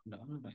Đó là vậy.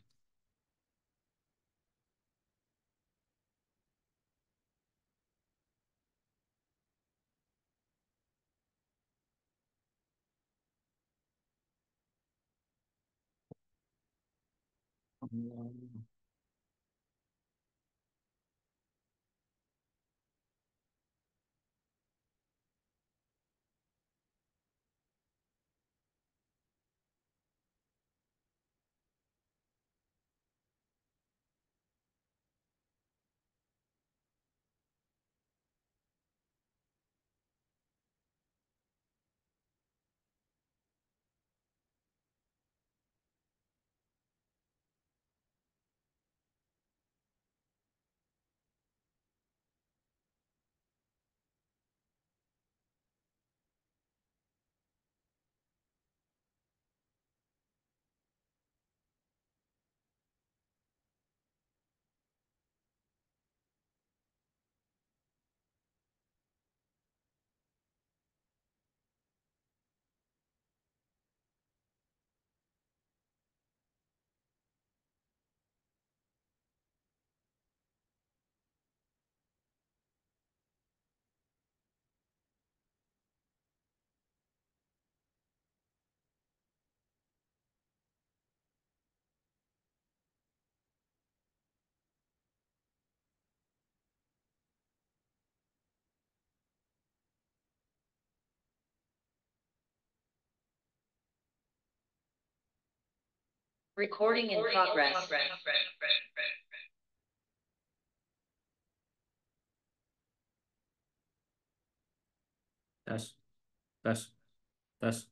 Recording in progress. Tes, tes, tes.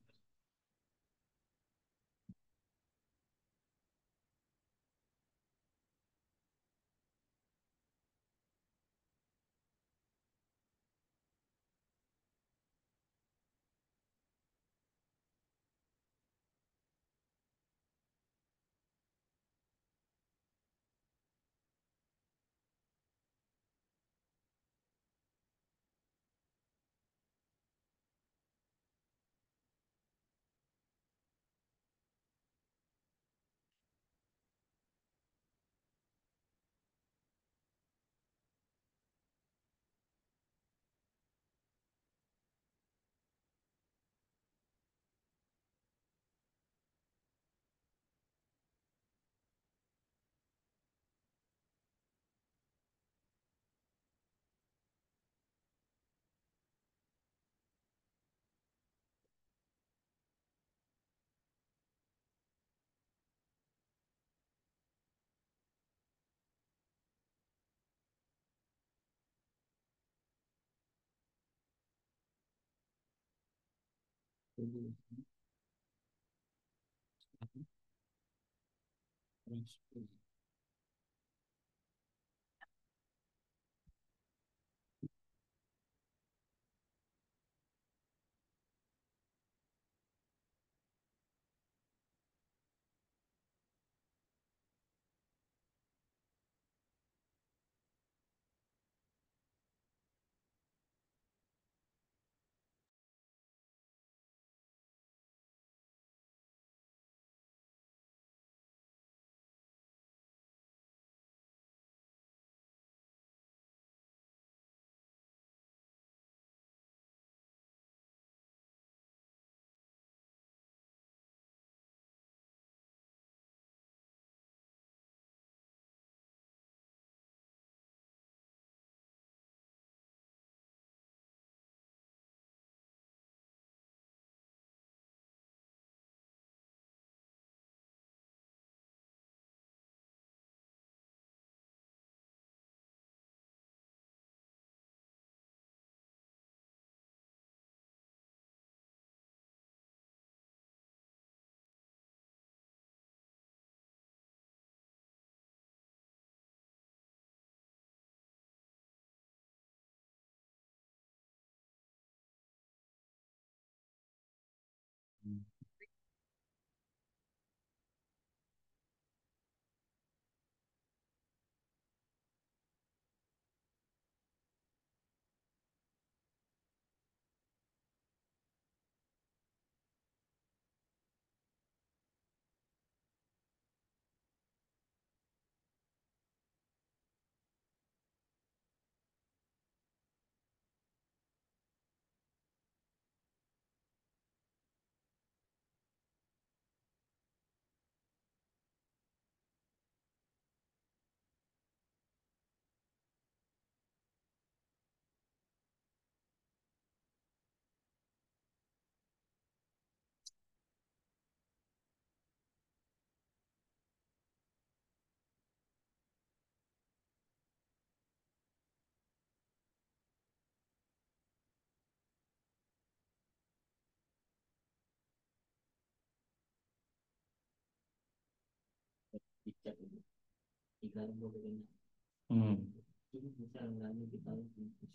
Hmm.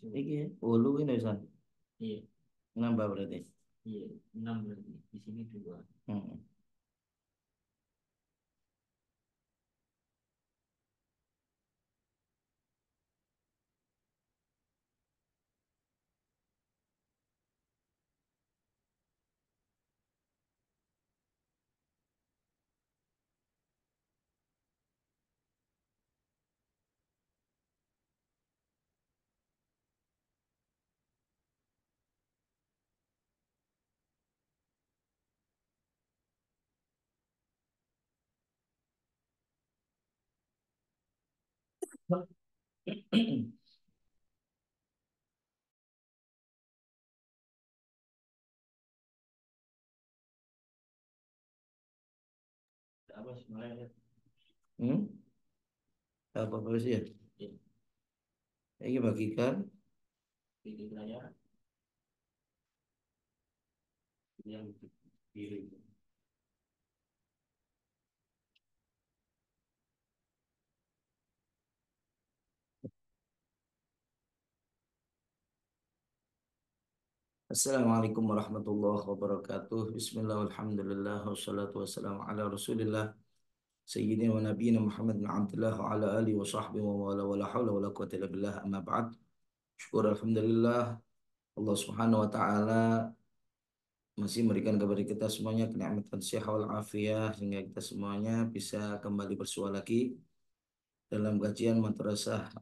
Iki ulu ini San. Nambah berarti. Hmm. Apa sebenarnya? Hmm? Apa sih ya? Ini bagikan. Yang kiri. Assalamualaikum warahmatullahi wabarakatuh. Bismillah, alhamdulillah, wassalatu wassalamu ala rasulillah Sayyidina wa nabiyina Muhammad bin Abdullah wa ala alihi wa sahbihi wa wala wa la hawla wa la quwwata illa billah amma ba'd. Syukur alhamdulillah Allah Subhanahu wa taala masih memberikan kepada kita semuanya kenikmatan sehat wal afiah sehingga kita semuanya bisa kembali bersua lagi dalam kajian madrasah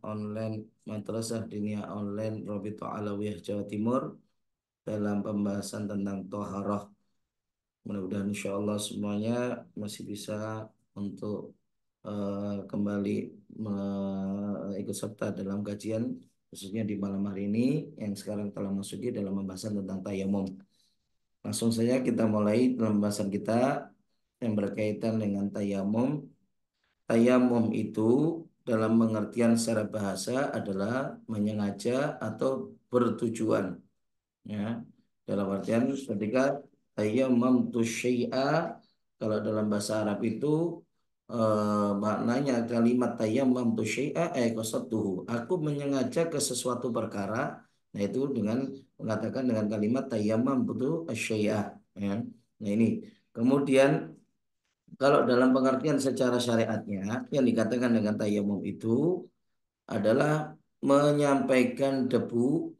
diniyah online Rabita Alawiyah Jawa Timur dalam pembahasan tentang toharoh. Mudah-mudahan insya Allah semuanya masih bisa untuk kembali ikut serta dalam kajian khususnya di malam hari ini yang sekarang telah masuki dalam pembahasan tentang tayamum. Langsung saja kita mulai dalam pembahasan kita yang berkaitan dengan tayamum. Tayamum itu dalam pengertian secara bahasa adalah menyengaja atau bertujuan. Ya, dalam artian ketika tayammamtu syai'a kalau dalam bahasa Arab itu maknanya kalimat tayammamtu syai'a qasadtuhu. Aku menyengaja ke sesuatu perkara, nah itu dengan mengatakan dengan kalimat tayammamtu syai'a, ya. Nah ini. Kemudian kalau dalam pengertian secara syariatnya yang dikatakan dengan tayammum itu adalah menyampaikan debu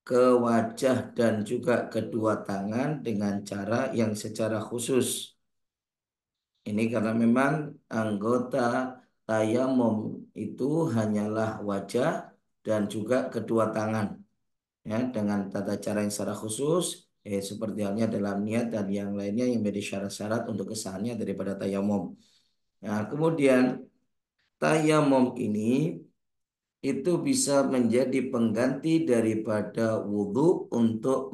ke wajah dan juga kedua tangan dengan cara yang secara khusus. Ini karena memang anggota tayamum itu hanyalah wajah dan juga kedua tangan, ya, dengan tata cara yang secara khusus, seperti halnya dalam niat dan yang lainnya yang menjadi syarat-syarat untuk kesahannya daripada tayamum. Nah, kemudian tayamum ini itu bisa menjadi pengganti daripada wudhu untuk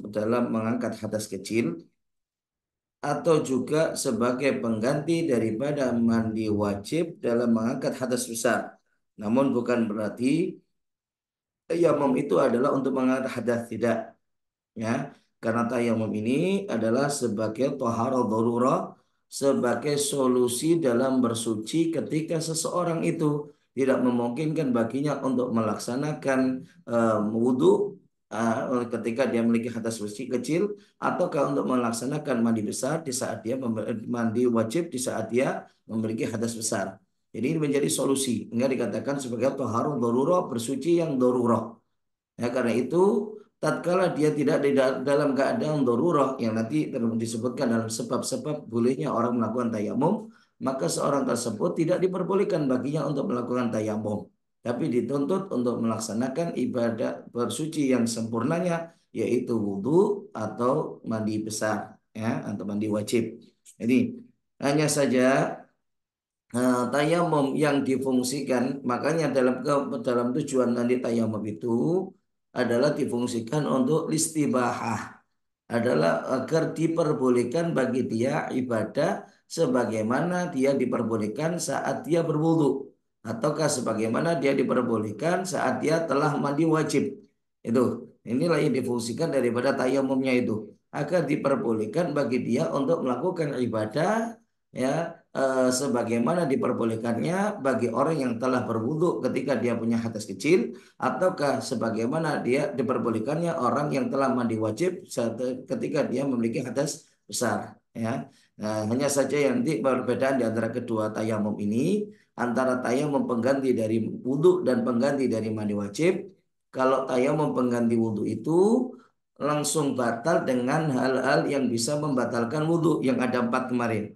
dalam mengangkat hadas kecil atau juga sebagai pengganti daripada mandi wajib dalam mengangkat hadas besar. Namun bukan berarti tayamum itu adalah untuk mengangkat hadas, tidak, ya, karena tayamum ini adalah sebagai toharo darurah, sebagai solusi dalam bersuci ketika seseorang itu tidak memungkinkan baginya untuk melaksanakan wudhu ketika dia memiliki hadas suci kecil, ataukah untuk melaksanakan mandi besar di saat dia mandi wajib di saat dia memiliki hadas besar. Jadi ini menjadi solusi, enggak dikatakan sebagai toharo darurah, bersuci yang darurah. Ya, karena itu tatkala dia tidak di dalam keadaan darurah yang nanti disebutkan dalam sebab-sebab bolehnya orang melakukan tayamum, maka seorang tersebut tidak diperbolehkan baginya untuk melakukan tayamum, tapi dituntut untuk melaksanakan ibadah bersuci yang sempurnanya, yaitu wudhu atau mandi besar, ya, atau mandi wajib. Jadi hanya saja tayamum yang difungsikan, makanya dalam tujuan nanti tayamum itu adalah difungsikan untuk istibahah, adalah agar diperbolehkan bagi dia ibadah sebagaimana dia diperbolehkan saat dia berwudu, ataukah sebagaimana dia diperbolehkan saat dia telah mandi wajib. Itu inilah yang difungsikan daripada tayamumnya itu, agar diperbolehkan bagi dia untuk melakukan ibadah, ya, sebagaimana diperbolehkannya bagi orang yang telah berwudu ketika dia punya hadas kecil, ataukah sebagaimana dia diperbolehkannya orang yang telah mandi wajib ketika dia memiliki hadas besar, ya. Nah, hanya saja yang nanti perbedaan di antara kedua tayamum ini, antara tayamum pengganti dari wudu dan pengganti dari mandi wajib. Kalau tayamum pengganti wudu itu langsung batal dengan hal-hal yang bisa membatalkan wudu yang ada 4 kemarin.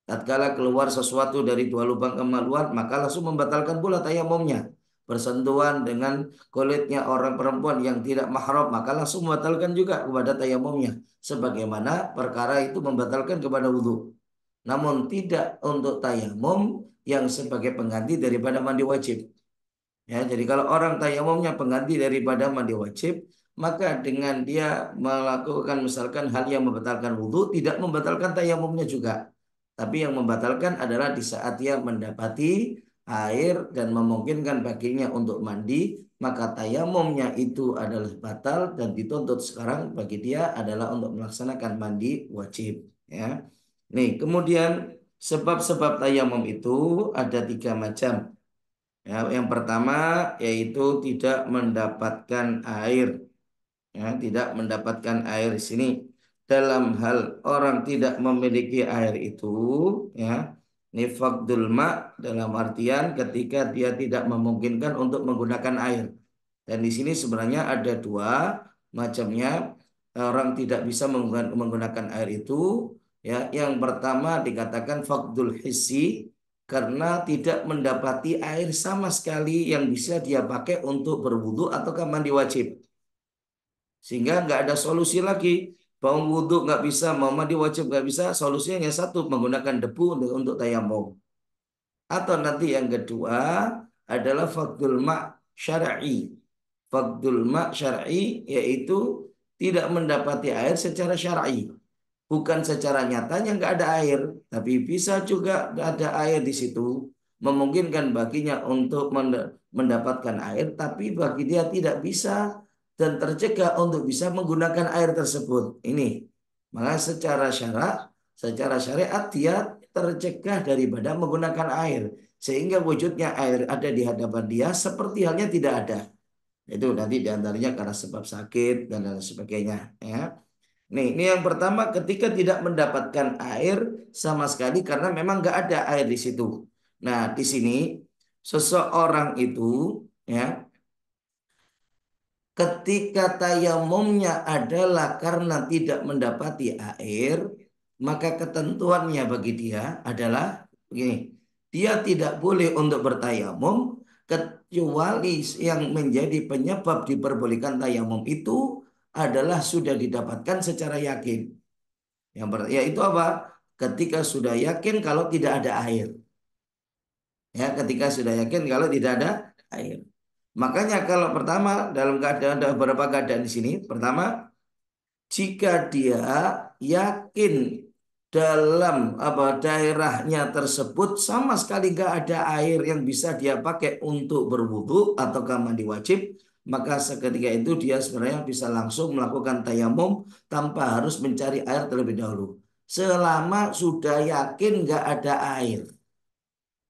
Tatkala keluar sesuatu dari 2 lubang kemaluan, maka langsung membatalkan pula tayamumnya. Bersentuhan dengan kulitnya orang perempuan yang tidak mahram, maka langsung membatalkan juga kepada tayamumnya. Sebagaimana perkara itu membatalkan kepada wudhu. Namun tidak untuk tayamum yang sebagai pengganti daripada mandi wajib. Ya, jadi kalau orang tayamumnya pengganti daripada mandi wajib, maka dengan dia melakukan misalkan hal yang membatalkan wudhu, tidak membatalkan tayamumnya juga. Tapi yang membatalkan adalah di saat dia mendapati air dan memungkinkan baginya untuk mandi, maka tayamumnya itu adalah batal dan dituntut sekarang bagi dia adalah untuk melaksanakan mandi wajib. Ya, nih kemudian sebab-sebab tayamum itu ada 3 macam. Ya, yang pertama yaitu tidak mendapatkan air. Ya, tidak mendapatkan air di sini. Dalam hal orang tidak memiliki air itu, ya, nifakdul ma dalam artian ketika dia tidak memungkinkan untuk menggunakan air. Dan di sini sebenarnya ada 2 macamnya orang tidak bisa menggunakan air itu. Ya, yang pertama dikatakan fakdul hissi karena tidak mendapati air sama sekali yang bisa dia pakai untuk berwudu atau mandi wajib. Sehingga nggak ada solusi lagi. Mau wudhu nggak bisa, mau mandi wajib nggak bisa. Solusinya hanya satu, menggunakan debu untuk tayamum. Atau nanti yang kedua adalah fadlul ma' syar'i. Fadlul ma' syar'i yaitu tidak mendapati air secara syar'i. Bukan secara nyatanya nggak ada air, tapi bisa juga ada air di situ. Memungkinkan baginya untuk mendapatkan air, tapi bagi dia tidak bisa dan tercegah untuk bisa menggunakan air tersebut. Ini, maka secara syariat dia tercegah daripada menggunakan air, sehingga wujudnya air ada di hadapan dia seperti halnya tidak ada. Itu nanti diantaranya karena sebab sakit dan lain sebagainya. Ya. Nih, ini yang pertama ketika tidak mendapatkan air sama sekali karena memang nggak ada air di situ. Nah, di sini seseorang itu, ya, ketika tayamumnya adalah karena tidak mendapati air, maka ketentuannya bagi dia adalah begini. Dia tidak boleh untuk bertayamum kecuali yang menjadi penyebab diperbolehkan tayamum itu adalah sudah didapatkan secara yakin. Yaitu apa? Ketika sudah yakin kalau tidak ada air. Ya, ketika sudah yakin kalau tidak ada air. Makanya kalau pertama dalam keadaan ada beberapa keadaan di sini. Pertama, jika dia yakin dalam apa daerahnya tersebut sama sekali nggak ada air yang bisa dia pakai untuk berwudu atau mandi wajib, maka seketika itu dia sebenarnya bisa langsung melakukan tayamum tanpa harus mencari air terlebih dahulu. Selama sudah yakin nggak ada air.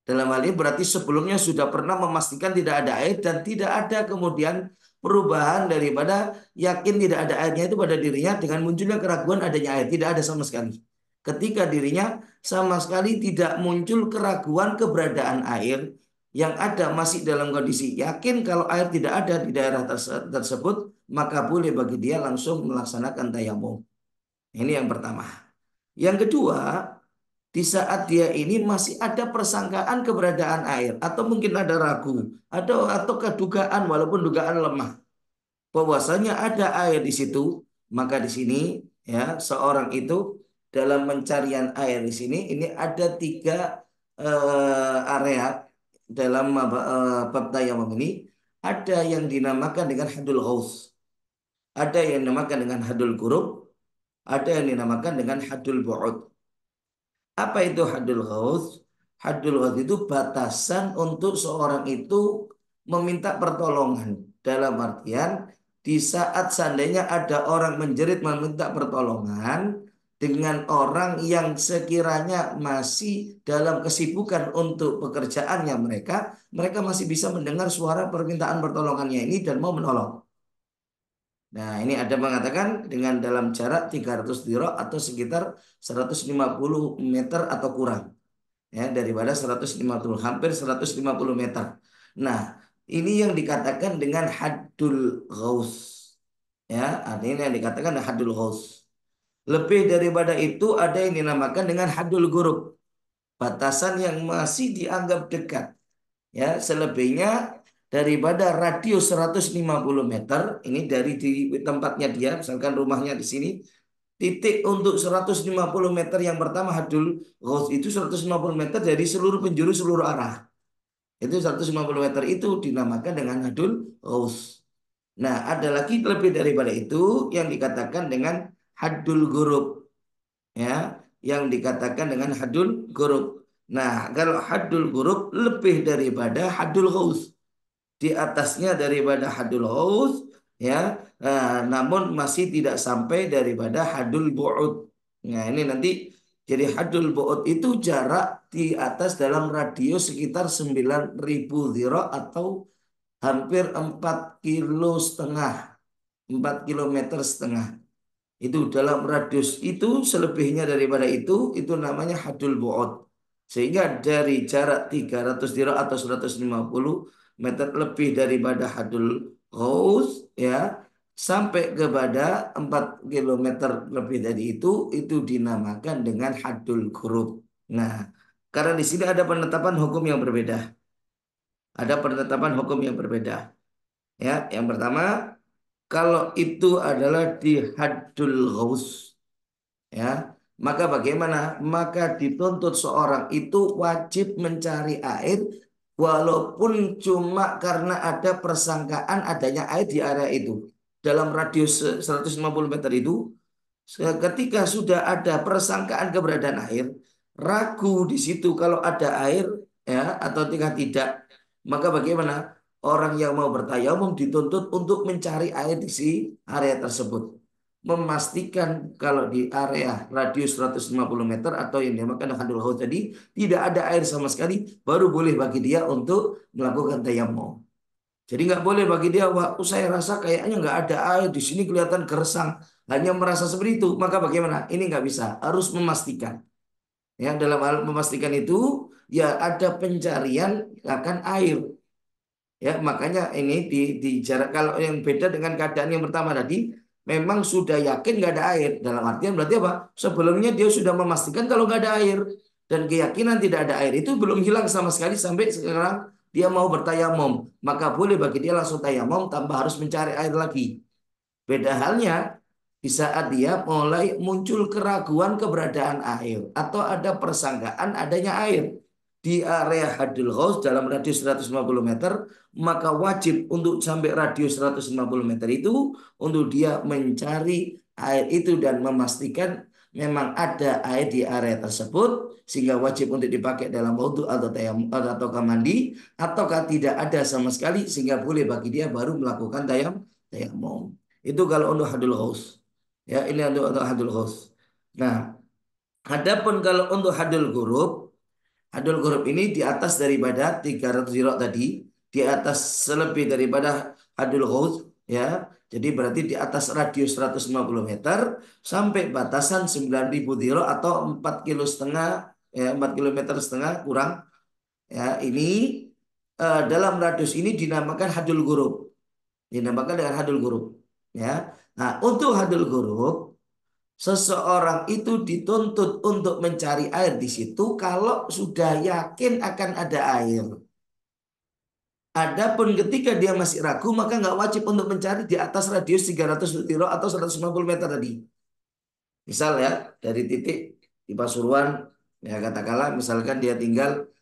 Dalam hal ini berarti sebelumnya sudah pernah memastikan tidak ada air dan tidak ada kemudian perubahan daripada yakin tidak ada airnya itu pada dirinya dengan munculnya keraguan adanya air. Tidak ada sama sekali. Ketika dirinya sama sekali tidak muncul keraguan keberadaan air, yang ada masih dalam kondisi yakin kalau air tidak ada di daerah tersebut, maka boleh bagi dia langsung melaksanakan tayamum. Ini yang pertama. Yang kedua, di saat dia ini masih ada persangkaan keberadaan air atau mungkin ada ragu atau kedugaan walaupun dugaan lemah bahwasanya ada air di situ, maka di sini ya seorang itu dalam pencarian air di sini ini ada 3 area dalam bab tayamum ini. Ada yang dinamakan dengan hadul ghaus, ada yang dinamakan dengan hadul qurub, ada yang dinamakan dengan hadul bu'ud. Apa itu hadul ghaus? Hadul ghaus itu batasan untuk seorang itu meminta pertolongan. Dalam artian di saat seandainya ada orang menjerit meminta pertolongan, dengan orang yang sekiranya masih dalam kesibukan untuk pekerjaannya mereka, mereka masih bisa mendengar suara permintaan pertolongannya ini dan mau menolong. Nah, ini ada mengatakan dengan dalam jarak 300 dhira atau sekitar 150 meter atau kurang. Ya, daripada 150, hampir 150 meter. Nah, ini yang dikatakan dengan haddul ghaus. Ya, artinya yang dikatakan haddul ghaus. Lebih daripada itu ada yang dinamakan dengan haddul gurub. Batasan yang masih dianggap dekat. Ya, selebihnya daripada radius 150 meter, ini dari di tempatnya dia, misalkan rumahnya di sini, titik untuk 150 meter yang pertama hadul ghaus itu 150 meter dari seluruh penjuru seluruh arah. Itu 150 meter itu dinamakan dengan hadul ghaus. Nah, ada lagi lebih daripada itu yang dikatakan dengan hadul gurub, ya, yang dikatakan dengan hadul gurub. Nah, kalau hadul gurub lebih daripada hadul ghaus, di atasnya daripada hadul haus, ya, namun masih tidak sampai daripada hadul bu'ud. Nah, ini nanti jadi hadul bu'ud itu jarak di atas dalam radius sekitar 9.000 dhira atau hampir 4,5 km, 4,5 km. Itu dalam radius itu, selebihnya daripada itu namanya hadul bu'ud. Sehingga dari jarak 300 dirham atau 150 meter lebih daripada hadul ghaus, ya, sampai kepada 4 km lebih dari itu dinamakan dengan hadul ghurub. Nah, karena di sini ada penetapan hukum yang berbeda. Ada penetapan hukum yang berbeda. Ya, yang pertama, kalau itu adalah di haddul ghaus, ya, maka bagaimana? Maka dituntut seorang itu wajib mencari air walaupun cuma karena ada persangkaan adanya air di area itu. Dalam radius 150 meter itu, ketika sudah ada persangkaan keberadaan air, ragu di situ kalau ada air, ya, atau tidak, maka bagaimana? Orang yang mau bertayamum dituntut untuk mencari air di si area tersebut, memastikan kalau di area radius 150 meter atau yang dinamakan hadul haud tadi tidak ada air sama sekali, baru boleh bagi dia untuk melakukan tayamum. Jadi nggak boleh bagi dia, wah saya rasa kayaknya nggak ada air di sini, kelihatan gersang, hanya merasa seperti itu. Maka bagaimana? Ini nggak bisa, harus memastikan. Ya, dalam hal memastikan itu ya ada pencarian akan air. Ya, makanya ini di jarak, kalau yang beda dengan keadaan yang pertama tadi, memang sudah yakin nggak ada air. Dalam artian berarti apa? Sebelumnya dia sudah memastikan kalau nggak ada air, dan keyakinan tidak ada air itu belum hilang sama sekali sampai sekarang dia mau bertayamum. Maka boleh bagi dia langsung tayamum tanpa harus mencari air lagi. Beda halnya di saat dia mulai muncul keraguan keberadaan air atau ada persangkaan adanya air di area hadil ghaus dalam radius 150 meter, maka wajib untuk sampai radius 150 meter itu untuk dia mencari air itu dan memastikan memang ada air di area tersebut, sehingga wajib untuk dipakai dalam wudhu atau tayamum atau mandi, ataukah tidak ada sama sekali sehingga boleh bagi dia baru melakukan tayamum. Itu kalau untuk hadul ghaus. Ya, ini untuk hadul ghaus. Nah, adapun kalau untuk hadul ghurub ini di atas daripada 300 dirham tadi, di atas selebih daripada hadul ghaus, ya. Jadi berarti di atas radius 150 meter sampai batasan 9.000 dirham atau 4,5 km, ya, 4,5 km kurang. Ya, ini dalam radius ini dinamakan hadul ghurub. Dinamakan dengan hadul ghurub. Ya. Nah, untuk hadul ghurub, seseorang itu dituntut untuk mencari air di situ kalau sudah yakin akan ada air. Adapun ketika dia masih ragu, maka nggak wajib untuk mencari di atas radius 300 kilo atau 150 meter tadi. Misal ya, dari titik di Pasuruan, ya katakanlah misalkan dia tinggal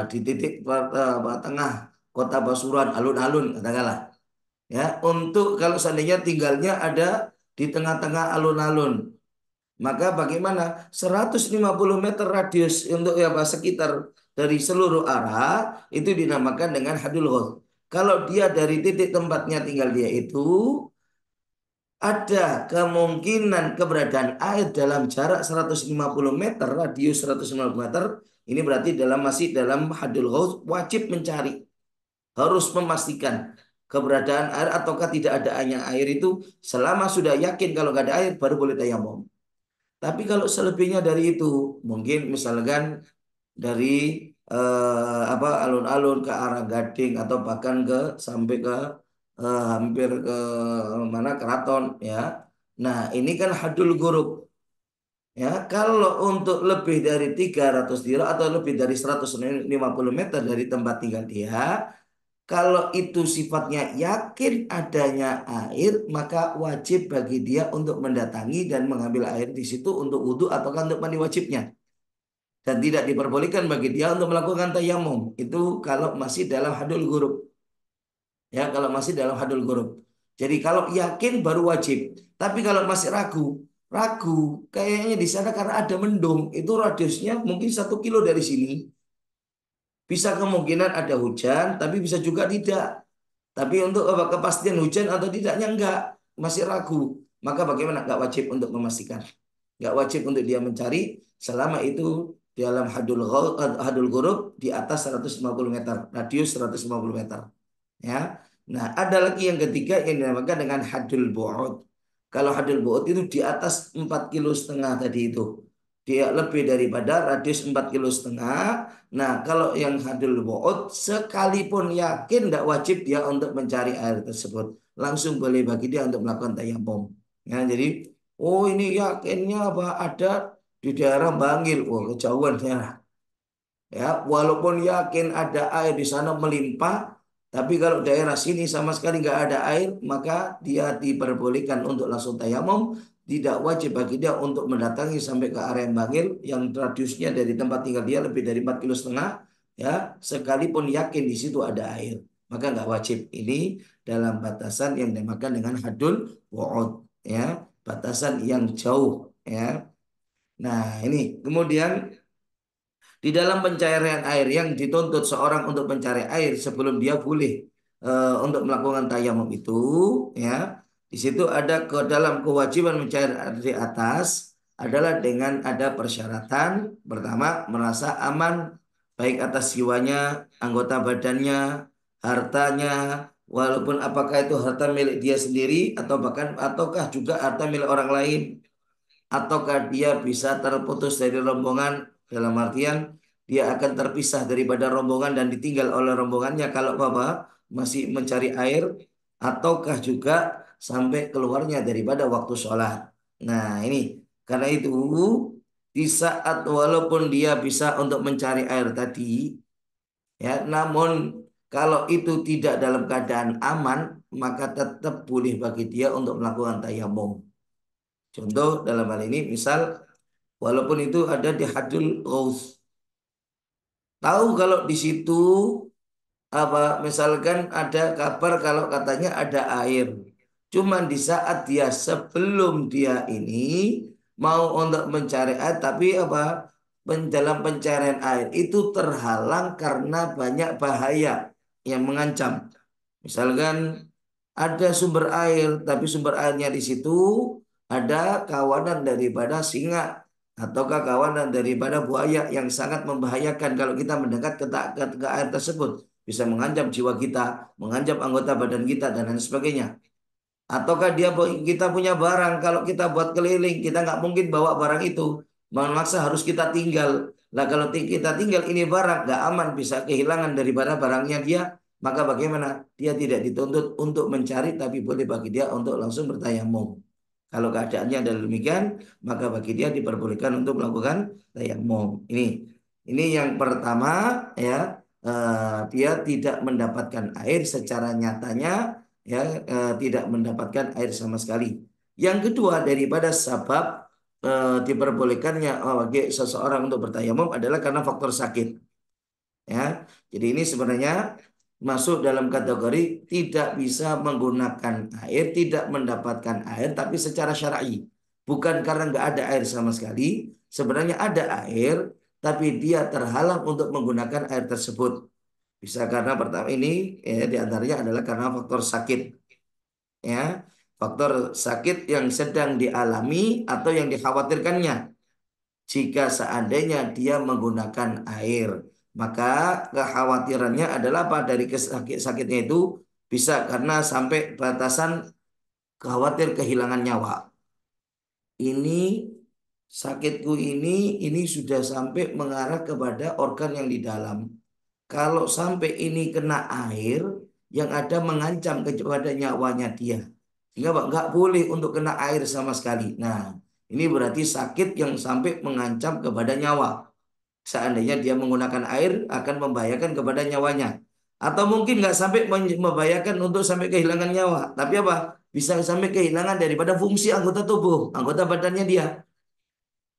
di titik tengah kota Pasuruan, alun-alun katakanlah. Ya, untuk kalau seandainya tinggalnya ada di tengah-tengah alun-alun, maka bagaimana? 150 meter radius untuk ya sekitar dari seluruh arah itu dinamakan dengan hadul ghaus. Kalau dia dari titik tempatnya tinggal dia itu ada kemungkinan keberadaan air dalam jarak 150 meter, radius 150 meter, ini berarti masih dalam hadul ghaus, wajib mencari, harus memastikan keberadaan air ataukah tidak ada air itu. Selama sudah yakin kalau nggak ada air baru boleh tayamum. Tapi kalau selebihnya dari itu, mungkin misalkan dari alun-alun ke arah Gading atau bahkan sampai ke hampir ke mana Keraton ya. Nah, ini kan hadul gurub ya. Kalau untuk lebih dari 300 kilo atau lebih dari 150 meter dari tempat tinggal dia, kalau itu sifatnya yakin adanya air, maka wajib bagi dia untuk mendatangi dan mengambil air di situ untuk wudhu ataukah untuk mandi wajibnya. Dan tidak diperbolehkan bagi dia untuk melakukan tayamum. Itu kalau masih dalam hadul gurub. Ya, kalau masih dalam hadul gurub. Jadi kalau yakin baru wajib. Tapi kalau masih ragu, ragu kayaknya di sana karena ada mendung, itu radiusnya mungkin 1 kilo dari sini. Bisa kemungkinan ada hujan, tapi bisa juga tidak. Tapi untuk apa, kepastian hujan atau tidaknya enggak, masih ragu. Maka bagaimana? Enggak wajib untuk memastikan. Enggak wajib untuk dia mencari selama itu dalam hadul ghurub di atas 150 meter, radius 150 meter. Ya. Nah, ada lagi yang ketiga yang dinamakan dengan hadul bu'ud. Kalau hadul bu'ud itu di atas 4,5 kilo tadi itu. Dia lebih daripada radius 4,5 kilo. Nah, kalau yang hadul bu'ud sekalipun yakin tidak wajib dia untuk mencari air tersebut. Langsung boleh bagi dia untuk melakukan tayammum. Ya, jadi oh ini yakinnya apa ada di daerah Bangil. Oh, kejauhan ya. Ya, walaupun yakin ada air di sana melimpah, tapi kalau daerah sini sama sekali nggak ada air, maka dia diperbolehkan untuk langsung tayamum. Tidak wajib bagi dia untuk mendatangi sampai ke area Bangil yang radiusnya dari tempat tinggal dia lebih dari 4,5 kilo. Ya, sekalipun yakin di situ ada air, maka nggak wajib. Ini dalam batasan yang dinamakan dengan hadul wa'ud, ya, batasan yang jauh, ya. Nah, ini kemudian di dalam pencarian air yang dituntut seorang untuk mencari air sebelum dia boleh untuk melakukan tayamum itu, ya, di situ ada ke dalam kewajiban mencari air di atas adalah dengan ada persyaratan. Pertama, merasa aman baik atas jiwanya, anggota badannya, hartanya, walaupun apakah itu harta milik dia sendiri atau bahkan ataukah juga harta milik orang lain, ataukah dia bisa terputus dari rombongan dalam artian dia akan terpisah daripada rombongan dan ditinggal oleh rombongannya kalau Bapak masih mencari air, ataukah juga sampai keluarnya daripada waktu sholat. Nah, ini karena itu di saat walaupun dia bisa untuk mencari air tadi, ya, namun kalau itu tidak dalam keadaan aman, maka tetap boleh bagi dia untuk melakukan tayamum. Contoh dalam hal ini misal walaupun itu ada di hadul ghaus. Tahu kalau di situ apa misalkan ada kabar kalau katanya ada air. Cuman di saat dia sebelum dia ini mau untuk mencari air tapi apa dalam pencarian air itu terhalang karena banyak bahaya yang mengancam. Misalkan ada sumber air, tapi sumber airnya di situ ada kawanan daripada singa ataukah kawanan daripada buaya yang sangat membahayakan kalau kita mendekat ke air tersebut. Bisa mengancam jiwa kita, mengancam anggota badan kita dan lain sebagainya. Ataukah kita punya barang, kalau kita buat keliling, kita nggak mungkin bawa barang itu. Memaksa harus kita tinggal. Lah kalau kita tinggal ini barang nggak aman, bisa kehilangan daripada barangnya dia. Maka bagaimana? Dia tidak dituntut untuk mencari, tapi boleh bagi dia untuk langsung bertayamum. Kalau keadaannya adalah demikian, maka bagi dia diperbolehkan untuk melakukan tayamum. Ini yang pertama, ya, dia tidak mendapatkan air secara nyatanya, ya, tidak mendapatkan air sama sekali. Yang kedua daripada sebab diperbolehkannya bagi seseorang untuk bertayamum adalah karena faktor sakit. Ya, jadi ini sebenarnya masuk dalam kategori tidak bisa menggunakan air, tidak mendapatkan air, tapi secara syar'i. Bukan karena nggak ada air sama sekali, sebenarnya ada air, tapi dia terhalang untuk menggunakan air tersebut. Bisa karena pertama ini ya, di antaranya adalah karena faktor sakit. Ya, faktor sakit yang sedang dialami atau yang dikhawatirkannya. Jika seandainya dia menggunakan air, maka kekhawatirannya adalah apa dari sakitnya itu bisa karena sampai batasan khawatir kehilangan nyawa. Ini sakitku ini sudah sampai mengarah kepada organ yang di dalam. Kalau sampai ini kena air, yang ada mengancam kepada nyawanya dia. Sehingga Pak, nggak boleh untuk kena air sama sekali. Nah, ini berarti sakit yang sampai mengancam kepada nyawa. Seandainya dia menggunakan air akan membahayakan kepada nyawanya. Atau mungkin nggak sampai membahayakan untuk sampai kehilangan nyawa. Tapi apa? Bisa sampai kehilangan daripada fungsi anggota tubuh, anggota badannya dia.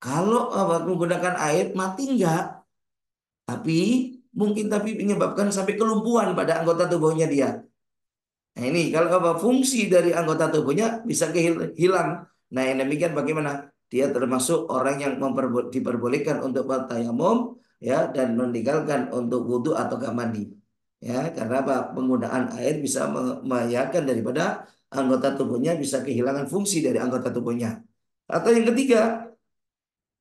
Kalau apa, menggunakan air mati enggak? Tapi mungkin tapi menyebabkan sampai kelumpuhan pada anggota tubuhnya dia. Nah ini kalau apa fungsi dari anggota tubuhnya bisa hilang. Nah yang demikian bagaimana? Dia termasuk orang yang diperbolehkan untuk bertayamum ya dan meninggalkan untuk wudhu atau mandi. Ya karena apa? Penggunaan air bisa membahayakan daripada anggota tubuhnya bisa kehilangan fungsi dari anggota tubuhnya. Atau yang ketiga,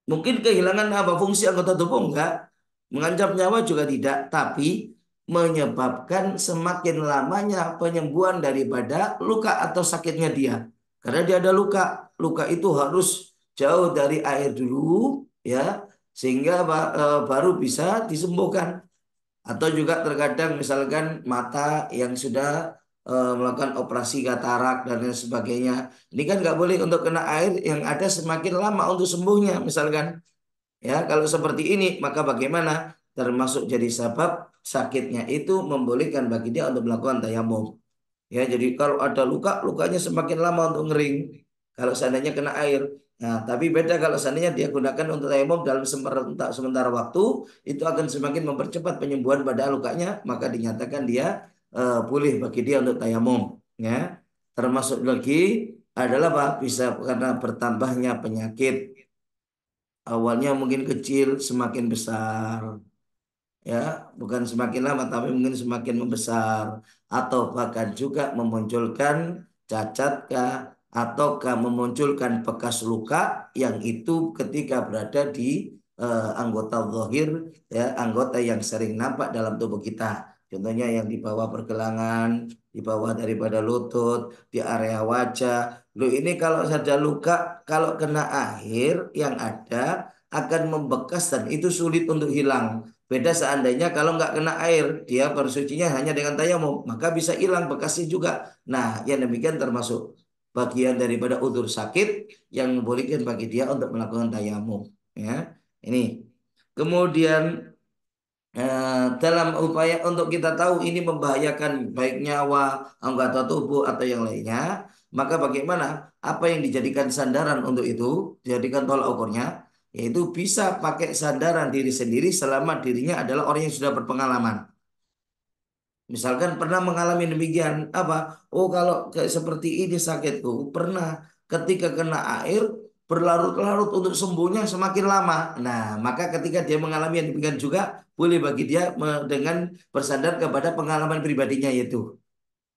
mungkin kehilangan apa fungsi anggota tubuh enggak, mengancam nyawa juga tidak, tapi menyebabkan semakin lamanya penyembuhan daripada luka atau sakitnya dia. Karena dia ada luka, luka itu harus jauh dari air dulu, ya, sehingga baru bisa disembuhkan. Atau juga terkadang misalkan mata yang sudah melakukan operasi katarak dan lain sebagainya. Ini kan nggak boleh untuk kena air yang ada semakin lama untuk sembuhnya misalkan. Ya, kalau seperti ini maka bagaimana? Termasuk jadi sebab sakitnya itu membolehkan bagi dia untuk melakukan tayamum. Ya, jadi kalau ada luka, lukanya semakin lama untuk ngering. Kalau seandainya kena air. Nah, tapi beda kalau seandainya dia gunakan untuk tayamum dalam sementara waktu, itu akan semakin mempercepat penyembuhan pada lukanya, maka dinyatakan dia boleh bagi dia untuk tayamum. Ya, termasuk lagi adalah apa? Bisa karena bertambahnya penyakit. Awalnya mungkin kecil, semakin besar ya bukan semakin lama tapi mungkin semakin membesar atau bahkan juga memunculkan cacat kah ataukah memunculkan bekas luka yang itu ketika berada di anggota zahir ya anggota yang sering nampak dalam tubuh kita contohnya yang di bawah pergelangan di bawah daripada lutut di area wajah lo ini kalau ada luka kalau kena air yang ada akan membekas dan itu sulit untuk hilang. Beda seandainya kalau nggak kena air, dia bersucinya hanya dengan tayamum, maka bisa hilang bekasnya juga. Nah, yang demikian termasuk bagian daripada udzur sakit yang membolehkan bagi dia untuk melakukan tayamum. Ya, ini. Kemudian dalam upaya untuk kita tahu ini membahayakan baik nyawa, anggota tubuh atau yang lainnya, maka bagaimana? Apa yang dijadikan sandaran untuk itu, dijadikan tolak ukurnya, yaitu bisa pakai sandaran diri sendiri selama dirinya adalah orang yang sudah berpengalaman. Misalkan pernah mengalami demikian, apa? Oh kalau kayak seperti ini sakitku, pernah ketika kena air berlarut-larut untuk sembuhnya semakin lama. Nah, maka ketika dia mengalami yang demikian juga, boleh bagi dia dengan bersandar kepada pengalaman pribadinya yaitu.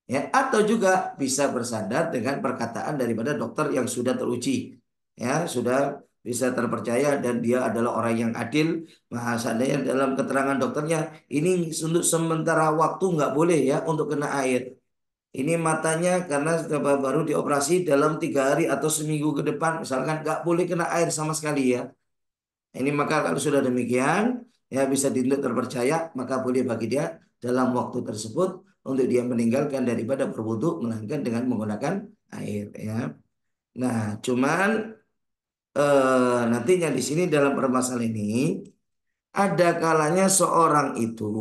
Ya, atau juga bisa bersandar dengan perkataan daripada dokter yang sudah teruji. Ya, sudah bisa terpercaya dan dia adalah orang yang adil. Nah, seandainya dalam keterangan dokternya ini untuk sementara waktu nggak boleh ya untuk kena air. Ini matanya karena sudah baru dioperasi dalam 3 hari atau seminggu ke depan, misalkan nggak boleh kena air sama sekali ya. Ini maka kalau sudah demikian, ya bisa dinilai terpercaya, maka boleh bagi dia dalam waktu tersebut untuk dia meninggalkan daripada berwudu melainkan dengan menggunakan air ya. Nah, cuman nantinya di sini dalam permasalahan ini ada kalanya seorang itu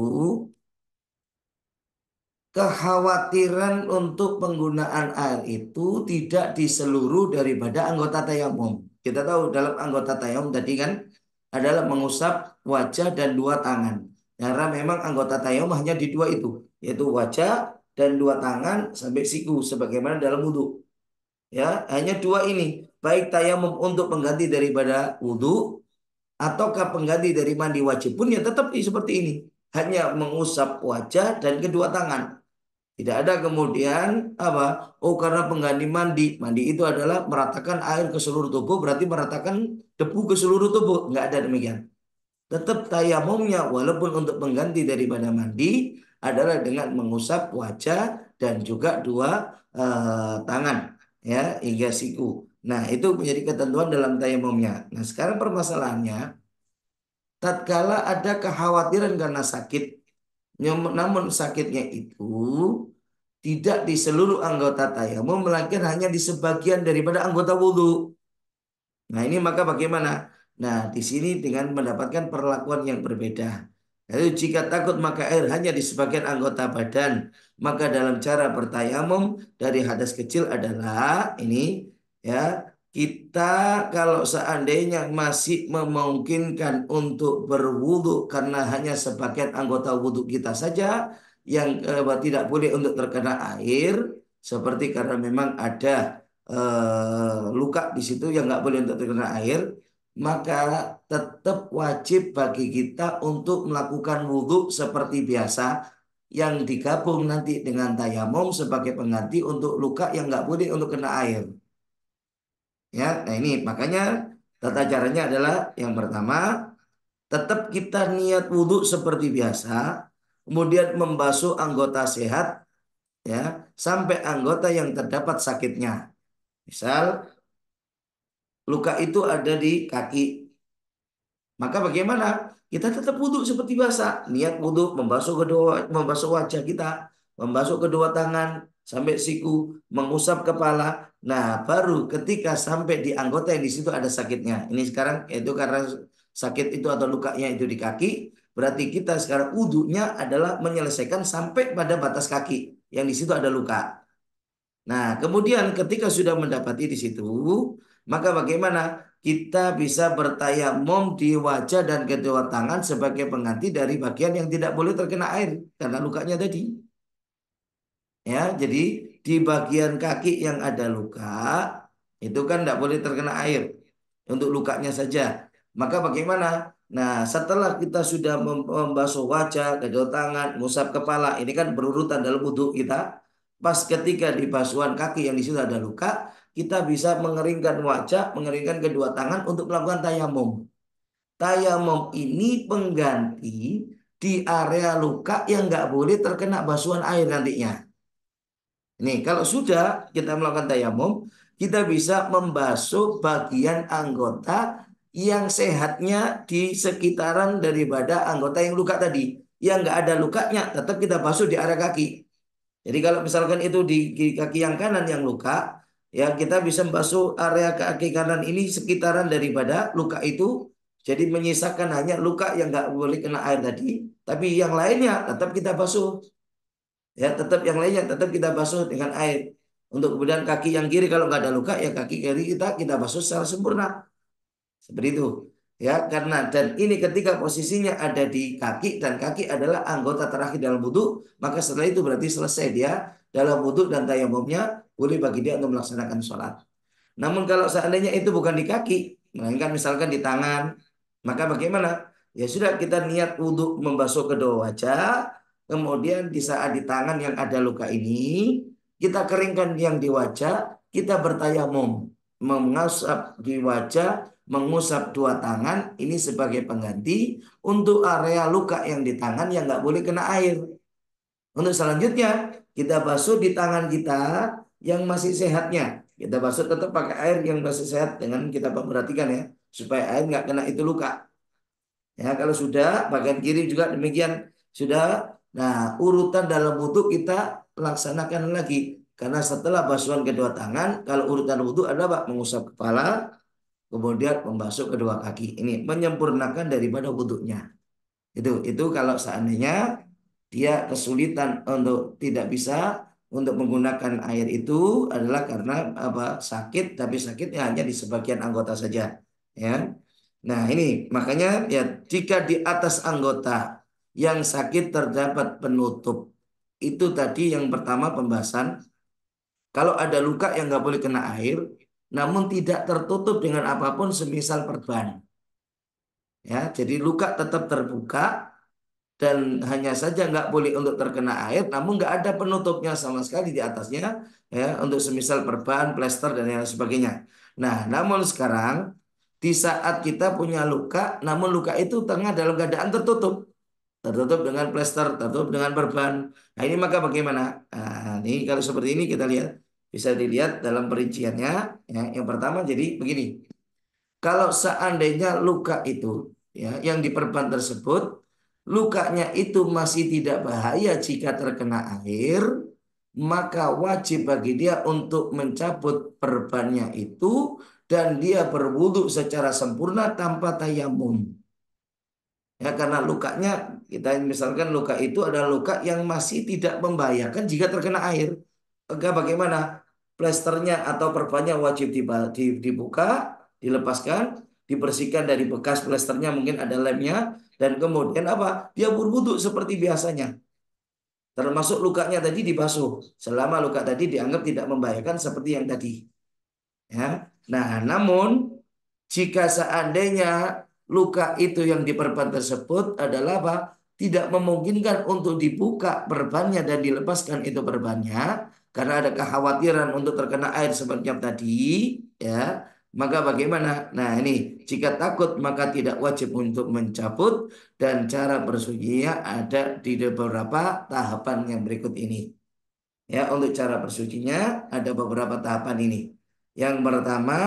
kekhawatiran untuk penggunaan air itu tidak di seluruh daripada anggota tayamum. Kita tahu dalam anggota tayamum tadi kan adalah mengusap wajah dan dua tangan. Karena memang anggota tayamum hanya di dua itu, yaitu wajah dan dua tangan sampai siku sebagaimana dalam wudhu. Ya, hanya dua ini. Baik tayamum untuk pengganti daripada wudhu ataukah pengganti dari mandi wajib pun ya tetap seperti ini. Hanya mengusap wajah dan kedua tangan. Tidak ada kemudian apa? Oh, karena pengganti mandi. Mandi itu adalah meratakan air ke seluruh tubuh, berarti meratakan debu ke seluruh tubuh. Nggak ada demikian. Tetap tayamumnya walaupun untuk pengganti daripada mandi adalah dengan mengusap wajah dan juga dua tangan ya hingga siku. Nah, itu menjadi ketentuan dalam tayamumnya. Nah, sekarang permasalahannya tatkala ada kekhawatiran karena sakit, namun sakitnya itu tidak di seluruh anggota tayamum melainkan hanya di sebagian daripada anggota wudhu. Nah, ini maka bagaimana? Nah, di sini dengan mendapatkan perlakuan yang berbeda. Lalu jika takut maka air hanya di sebagian anggota badan, maka dalam cara bertayamum dari hadas kecil adalah ini ya, kita kalau seandainya masih memungkinkan untuk berwudu karena hanya sebagian anggota wudhu kita saja yang tidak boleh untuk terkena air, seperti karena memang ada luka di situ yang nggak boleh untuk terkena air, maka tetap wajib bagi kita untuk melakukan wudhu seperti biasa yang digabung nanti dengan tayamum sebagai pengganti untuk luka yang nggak boleh untuk kena air. Ya, nah ini makanya tata caranya adalah yang pertama tetap kita niat wudhu seperti biasa, kemudian membasuh anggota sehat ya sampai anggota yang terdapat sakitnya. Misal luka itu ada di kaki. Maka bagaimana? Kita tetap wudhu seperti biasa. Niat wudhu membasuh wajah kita, membasuh kedua tangan sampai siku, mengusap kepala. Nah, baru ketika sampai di anggota yang di situ ada sakitnya. Ini sekarang itu karena sakit itu atau lukanya itu di kaki, berarti kita sekarang wudhunya adalah menyelesaikan sampai pada batas kaki yang di situ ada luka. Nah, kemudian ketika sudah mendapati di situ, maka bagaimana? Kita bisa bertayamum di wajah dan kedua tangan sebagai pengganti dari bagian yang tidak boleh terkena air karena lukanya tadi. Ya, jadi di bagian kaki yang ada luka itu kan tidak boleh terkena air untuk lukanya saja. Maka bagaimana? Nah, setelah kita sudah membasuh wajah, kedua tangan, mengusap kepala, ini kan berurutan dalam wudhu kita. Pas ketika di basuhan kaki yang di situ ada luka, kita bisa mengeringkan wajah, mengeringkan kedua tangan untuk melakukan tayamum. Tayamum ini pengganti di area luka yang nggak boleh terkena basuhan air nantinya. Nih, kalau sudah kita melakukan tayamum, kita bisa membasuh bagian anggota yang sehatnya di sekitaran daripada anggota yang luka tadi. Yang nggak ada lukanya, tetap kita basuh di area kaki. Jadi kalau misalkan itu di kaki yang kanan yang luka, ya kita bisa membasuh area kaki kanan ini sekitaran daripada luka itu. Jadi menyisakan hanya luka yang nggak boleh kena air tadi, tapi yang lainnya tetap kita basuh. Ya, tetap yang lainnya tetap kita basuh dengan air. Untuk kemudian kaki yang kiri kalau nggak ada luka, ya kaki kiri kita basuh secara sempurna. Seperti itu. Ya, karena dan ini ketika posisinya ada di kaki dan kaki adalah anggota terakhir dalam wudhu, maka setelah itu berarti selesai dia dalam wudhu dan tayamumnya boleh bagi dia untuk melaksanakan sholat. Namun kalau seandainya itu bukan di kaki, melainkan misalkan di tangan, maka bagaimana? Ya sudah kita niat wudhu membasuh kedua wajah, kemudian di saat di tangan yang ada luka ini, kita keringkan yang di wajah, kita bertayamum, mengusap di wajah, mengusap dua tangan, ini sebagai pengganti untuk area luka yang di tangan yang nggak boleh kena air. Untuk selanjutnya, kita basuh di tangan kita yang masih sehatnya. Kita basuh tetap pakai air yang masih sehat dengan kita perhatikan ya, supaya air nggak kena itu luka. Ya, kalau sudah bagian kiri juga demikian sudah. Nah, urutan dalam wudhu kita laksanakan lagi. Karena setelah basuhan kedua tangan, kalau urutan wudhu adalah Pak, mengusap kepala, kemudian membasuh kedua kaki. Ini menyempurnakan daripada wudhunya. Itu kalau seandainya dia kesulitan untuk tidak bisa untuk menggunakan air itu adalah karena apa sakit tapi sakitnya hanya di sebagian anggota saja ya. Nah, ini makanya ya jika di atas anggota yang sakit terdapat penutup itu tadi yang pertama pembahasan kalau ada luka yang nggak boleh kena air namun tidak tertutup dengan apapun semisal perban ya jadi luka tetap terbuka dan hanya saja nggak boleh untuk terkena air, namun nggak ada penutupnya sama sekali di atasnya, ya, untuk semisal perban, plester dan lain sebagainya. Nah, namun sekarang di saat kita punya luka, namun luka itu tengah dalam keadaan tertutup, tertutup dengan plester, tertutup dengan perban. Nah, ini maka bagaimana? Nah, ini kalau seperti ini kita lihat, bisa dilihat dalam perinciannya. Ya, yang pertama jadi begini. Kalau seandainya luka itu, ya, yang diperban tersebut, lukanya itu masih tidak bahaya jika terkena air, maka wajib bagi dia untuk mencabut perbannya itu dan dia berwudu secara sempurna tanpa tayamum. Ya, karena lukanya, kita misalkan luka itu adalah luka yang masih tidak membahayakan jika terkena air. Maka bagaimana? Plesternya atau perbannya wajib dibuka, dilepaskan, dibersihkan dari bekas plesternya, mungkin ada lemnya, dan kemudian apa? Dia berwudu seperti biasanya. Termasuk lukanya tadi dibasuh. Selama luka tadi dianggap tidak membahayakan seperti yang tadi. Ya. Nah, namun jika seandainya luka itu yang diperban tersebut adalah apa? Tidak memungkinkan untuk dibuka perbannya dan dilepaskan itu perbannya karena ada kekhawatiran untuk terkena air seperti yang tadi, ya. Maka bagaimana? Nah, ini jika takut maka tidak wajib untuk mencabut dan cara bersucinya ada di beberapa tahapan yang berikut ini. Ya, untuk cara bersucinya ada beberapa tahapan ini. Yang pertama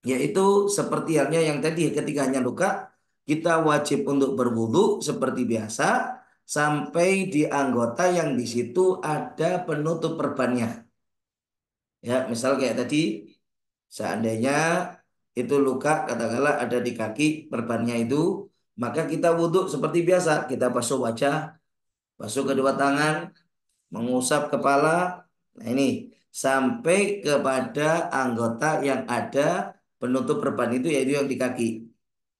yaitu seperti halnya yang tadi ketika hanya luka, kita wajib untuk berwudu seperti biasa sampai di anggota yang di situ ada penutup perbannya. Ya, misal kayak tadi, seandainya itu luka katakanlah ada di kaki perbannya itu, maka kita wudhu seperti biasa, kita basuh wajah, basuh kedua tangan, mengusap kepala. Nah, ini sampai kepada anggota yang ada penutup perban itu yaitu yang di kaki.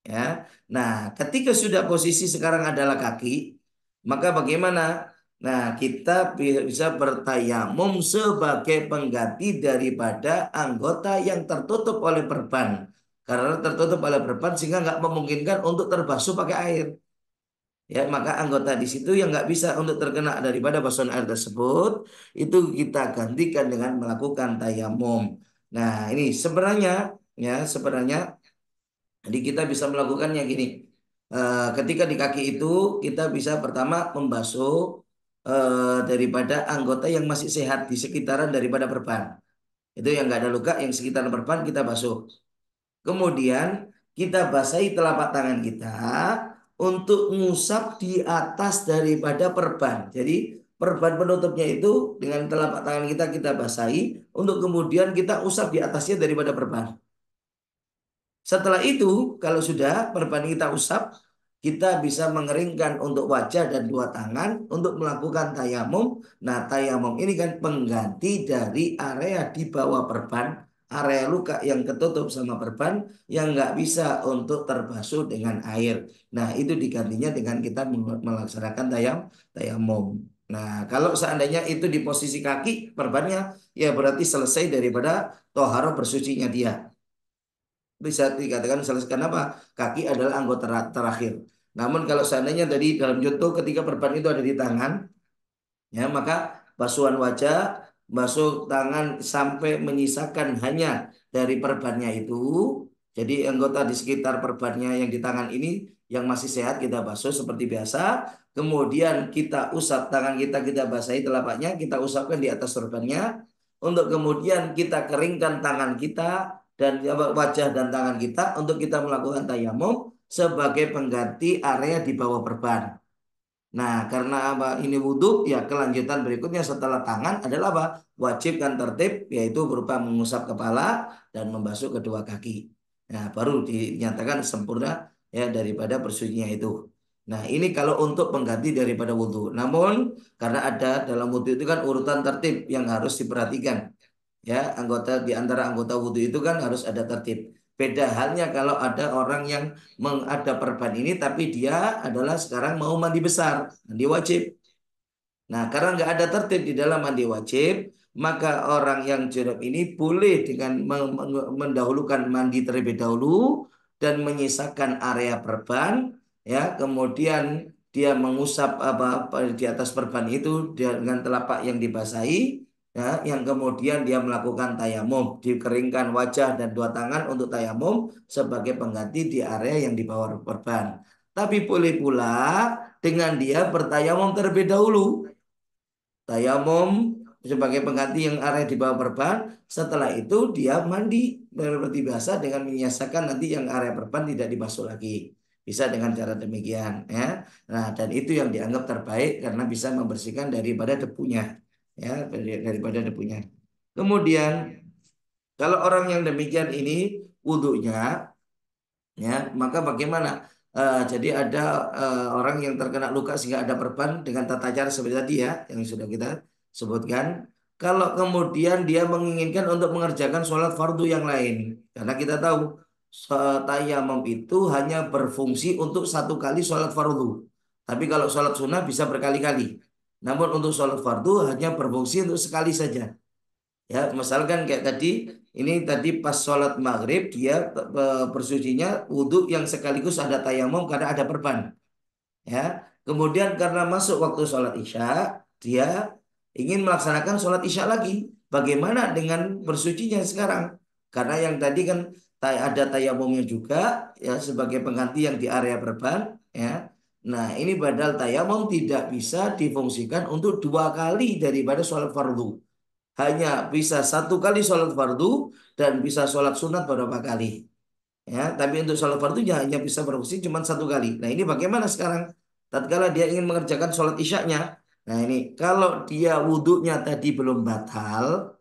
Ya. Nah, ketika sudah posisi sekarang adalah kaki, maka bagaimana? Nah, kita bisa bertayamum sebagai pengganti daripada anggota yang tertutup oleh perban. Karena tertutup oleh perban sehingga nggak memungkinkan untuk terbasuh pakai air. Ya, maka anggota di situ yang nggak bisa untuk terkena daripada basuhan air tersebut, itu kita gantikan dengan melakukan tayamum. Nah, ini sebenarnya, ya, sebenarnya jadi kita bisa melakukannya gini. Ketika di kaki itu kita bisa pertama membasuh daripada anggota yang masih sehat di sekitaran daripada perban. Itu yang nggak ada luka, yang sekitaran perban kita basuh. Kemudian kita basahi telapak tangan kita untuk ngusap di atas daripada perban. Jadi perban penutupnya itu dengan telapak tangan kita basahi untuk kemudian kita usap di atasnya daripada perban. Setelah itu, kalau sudah perban kita usap, kita bisa mengeringkan untuk wajah dan dua tangan untuk melakukan tayamum. Nah, tayamum ini kan pengganti dari area di bawah perban, area luka yang ketutup sama perban yang nggak bisa untuk terbasuh dengan air. Nah, itu digantinya dengan kita melaksanakan tayamum. Nah, kalau seandainya itu di posisi kaki perbannya, ya berarti selesai daripada toharoh bersucinya dia. Bisa dikatakan selesaikan apa? Kaki adalah anggota terakhir. Namun kalau seandainya tadi dalam contoh ketika perban itu ada di tangan, ya maka basuhan wajah, basuh tangan sampai menyisakan hanya dari perbannya itu. Jadi anggota di sekitar perbannya yang di tangan ini yang masih sehat kita basuh seperti biasa. Kemudian kita usap tangan kita basahi telapaknya, kita usapkan di atas perbannya. Untuk kemudian kita keringkan tangan kita dan wajah dan tangan kita untuk kita melakukan tayamum sebagai pengganti area di bawah perban. Nah, karena apa ini wudhu, ya kelanjutan berikutnya setelah tangan adalah apa? Wajib kan tertib, yaitu berupa mengusap kepala dan membasuh kedua kaki. Nah, baru dinyatakan sempurna ya daripada bersucinya itu. Nah, ini kalau untuk pengganti daripada wudhu. Namun, karena ada dalam wudhu itu kan urutan tertib yang harus diperhatikan. Ya, anggota di antara anggota wudhu itu kan harus ada tertib. Beda halnya kalau ada orang yang ada perban ini tapi dia adalah sekarang mau mandi besar, mandi wajib. Nah, karena nggak ada tertib di dalam mandi wajib, maka orang yang junub ini boleh dengan mendahulukan mandi terlebih dahulu dan menyisakan area perban, ya, kemudian dia mengusap apa di atas perban itu dengan telapak yang dibasahi, ya, yang kemudian dia melakukan tayamum, dikeringkan wajah dan dua tangan untuk tayamum sebagai pengganti di area yang di bawah perban. Tapi boleh pula dengan dia bertayamum terlebih dahulu. Tayamum sebagai pengganti yang area di bawah perban. Setelah itu dia mandi seperti biasa dengan menyiasakan nanti yang area perban tidak dibasuh lagi. Bisa dengan cara demikian, ya. Nah, dan itu yang dianggap terbaik karena bisa membersihkan daripada debunya, ya, daripada debunya. Kemudian kalau orang yang demikian ini wudhunya, ya, maka bagaimana? Jadi ada orang yang terkena luka sehingga ada perban dengan tata cara seperti tadi, ya, yang sudah kita sebutkan. Kalau kemudian dia menginginkan untuk mengerjakan sholat fardu yang lain, karena kita tahu tayamum itu hanya berfungsi untuk satu kali sholat fardu. Tapi kalau sholat sunnah bisa berkali-kali. Namun untuk sholat fardu hanya berfungsi untuk sekali saja. Ya, misalkan kayak tadi, ini tadi pas sholat maghrib dia bersucinya wudhu yang sekaligus ada tayamum karena ada perban. Ya, kemudian karena masuk waktu sholat isya, dia ingin melaksanakan sholat isya lagi. Bagaimana dengan bersucinya sekarang? Karena yang tadi kan ada tayamumnya juga, ya, sebagai pengganti yang di area perban. Ya, nah ini badal tayamum tidak bisa difungsikan untuk dua kali daripada sholat fardu, hanya bisa satu kali sholat fardu dan bisa sholat sunat beberapa kali. Ya, tapi untuk sholat fardunya hanya bisa berfungsi cuma satu kali. Nah, ini bagaimana sekarang? Tatkala dia ingin mengerjakan sholat isyaknya. Nah, ini kalau dia wudhunya tadi belum batal,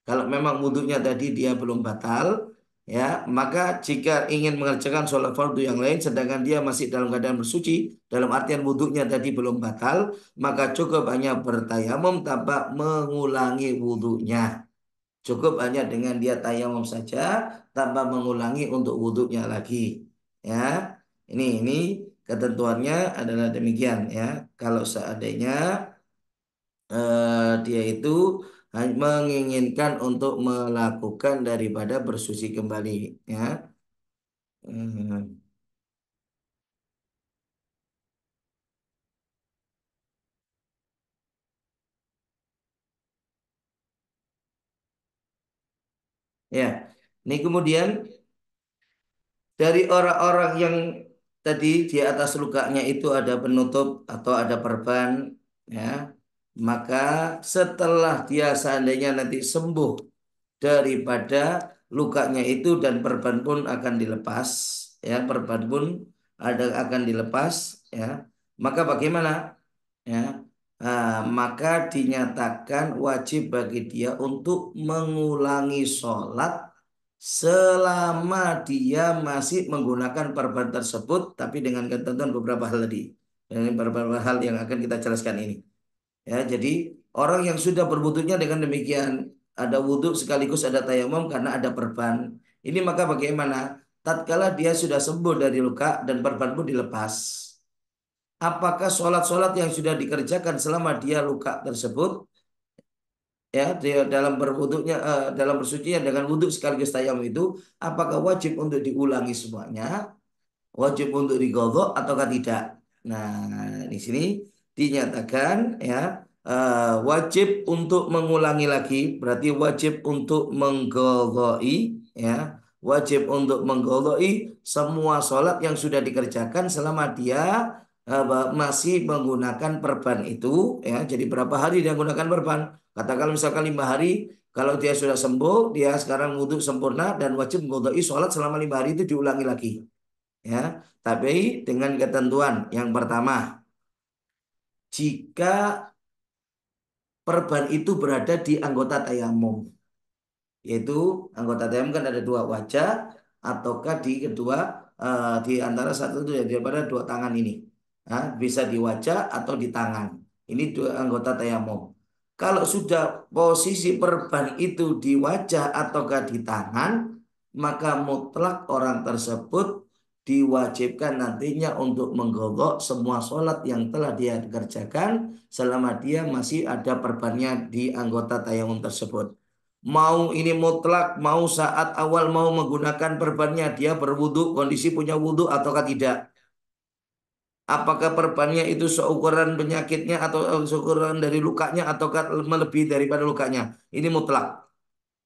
kalau memang wudhunya tadi dia belum batal, ya, maka jika ingin mengerjakan sholat fardu yang lain, sedangkan dia masih dalam keadaan bersuci, dalam artian wudhunya tadi belum batal, maka cukup hanya bertayamum tanpa mengulangi wudhunya. Cukup hanya dengan dia tayamum saja tanpa mengulangi untuk wudhunya lagi. Ya, ini ketentuannya adalah demikian, ya. Kalau seandainya dia itu menginginkan untuk melakukan daripada bersuci kembali, ya. Hmm, ya. Ini kemudian dari orang-orang yang tadi di atas lukanya itu ada penutup atau ada perban, ya, maka setelah dia seandainya nanti sembuh daripada lukanya itu dan perban pun akan dilepas, ya, perban pun akan dilepas, ya, maka bagaimana? Ya, maka dinyatakan wajib bagi dia untuk mengulangi sholat selama dia masih menggunakan perban tersebut, tapi dengan ketentuan beberapa hal tadi. Ini beberapa hal yang akan kita jelaskan ini. Ya, jadi orang yang sudah berwudhunya dengan demikian, ada wudhu sekaligus ada tayamum karena ada perban. Ini maka bagaimana? Tatkala dia sudah sembuh dari luka dan perban pun dilepas. Apakah sholat-sholat yang sudah dikerjakan selama dia luka tersebut, ya, dia dalam berwudhunya, dalam bersucinya dengan wudhu sekaligus tayamum itu, apakah wajib untuk diulangi semuanya, wajib untuk digodok ataukah tidak? Nah, di sini dinyatakan, ya, wajib untuk mengulangi lagi, berarti wajib untuk menggodoi, ya, wajib untuk menggodoi semua sholat yang sudah dikerjakan selama dia masih menggunakan perban itu, ya. Jadi berapa hari dia menggunakan perban? Katakan misalkan 5 hari. Kalau dia sudah sembuh, dia sekarang wudhu sempurna dan wajib menggodoi sholat selama 5 hari itu diulangi lagi, ya, tapi dengan ketentuan yang pertama, jika perban itu berada di anggota tayamum, yaitu anggota tayamum kan ada dua, wajah ataukah di kedua, di antara satu itu ya, daripada dua tangan ini. Nah, bisa di wajah atau di tangan, ini dua anggota tayamum. Kalau sudah posisi perban itu di wajah ataukah di tangan, maka mutlak orang tersebut diwajibkan nantinya untuk menggodok semua sholat yang telah dia kerjakan selama dia masih ada perbannya di anggota tayamum tersebut. Mau ini mutlak, mau saat awal mau menggunakan perbannya dia berwudu, kondisi punya wudu ataukah tidak. Apakah perbannya itu seukuran penyakitnya atau seukuran dari lukanya ataukah melebihi daripada lukanya? Ini mutlak.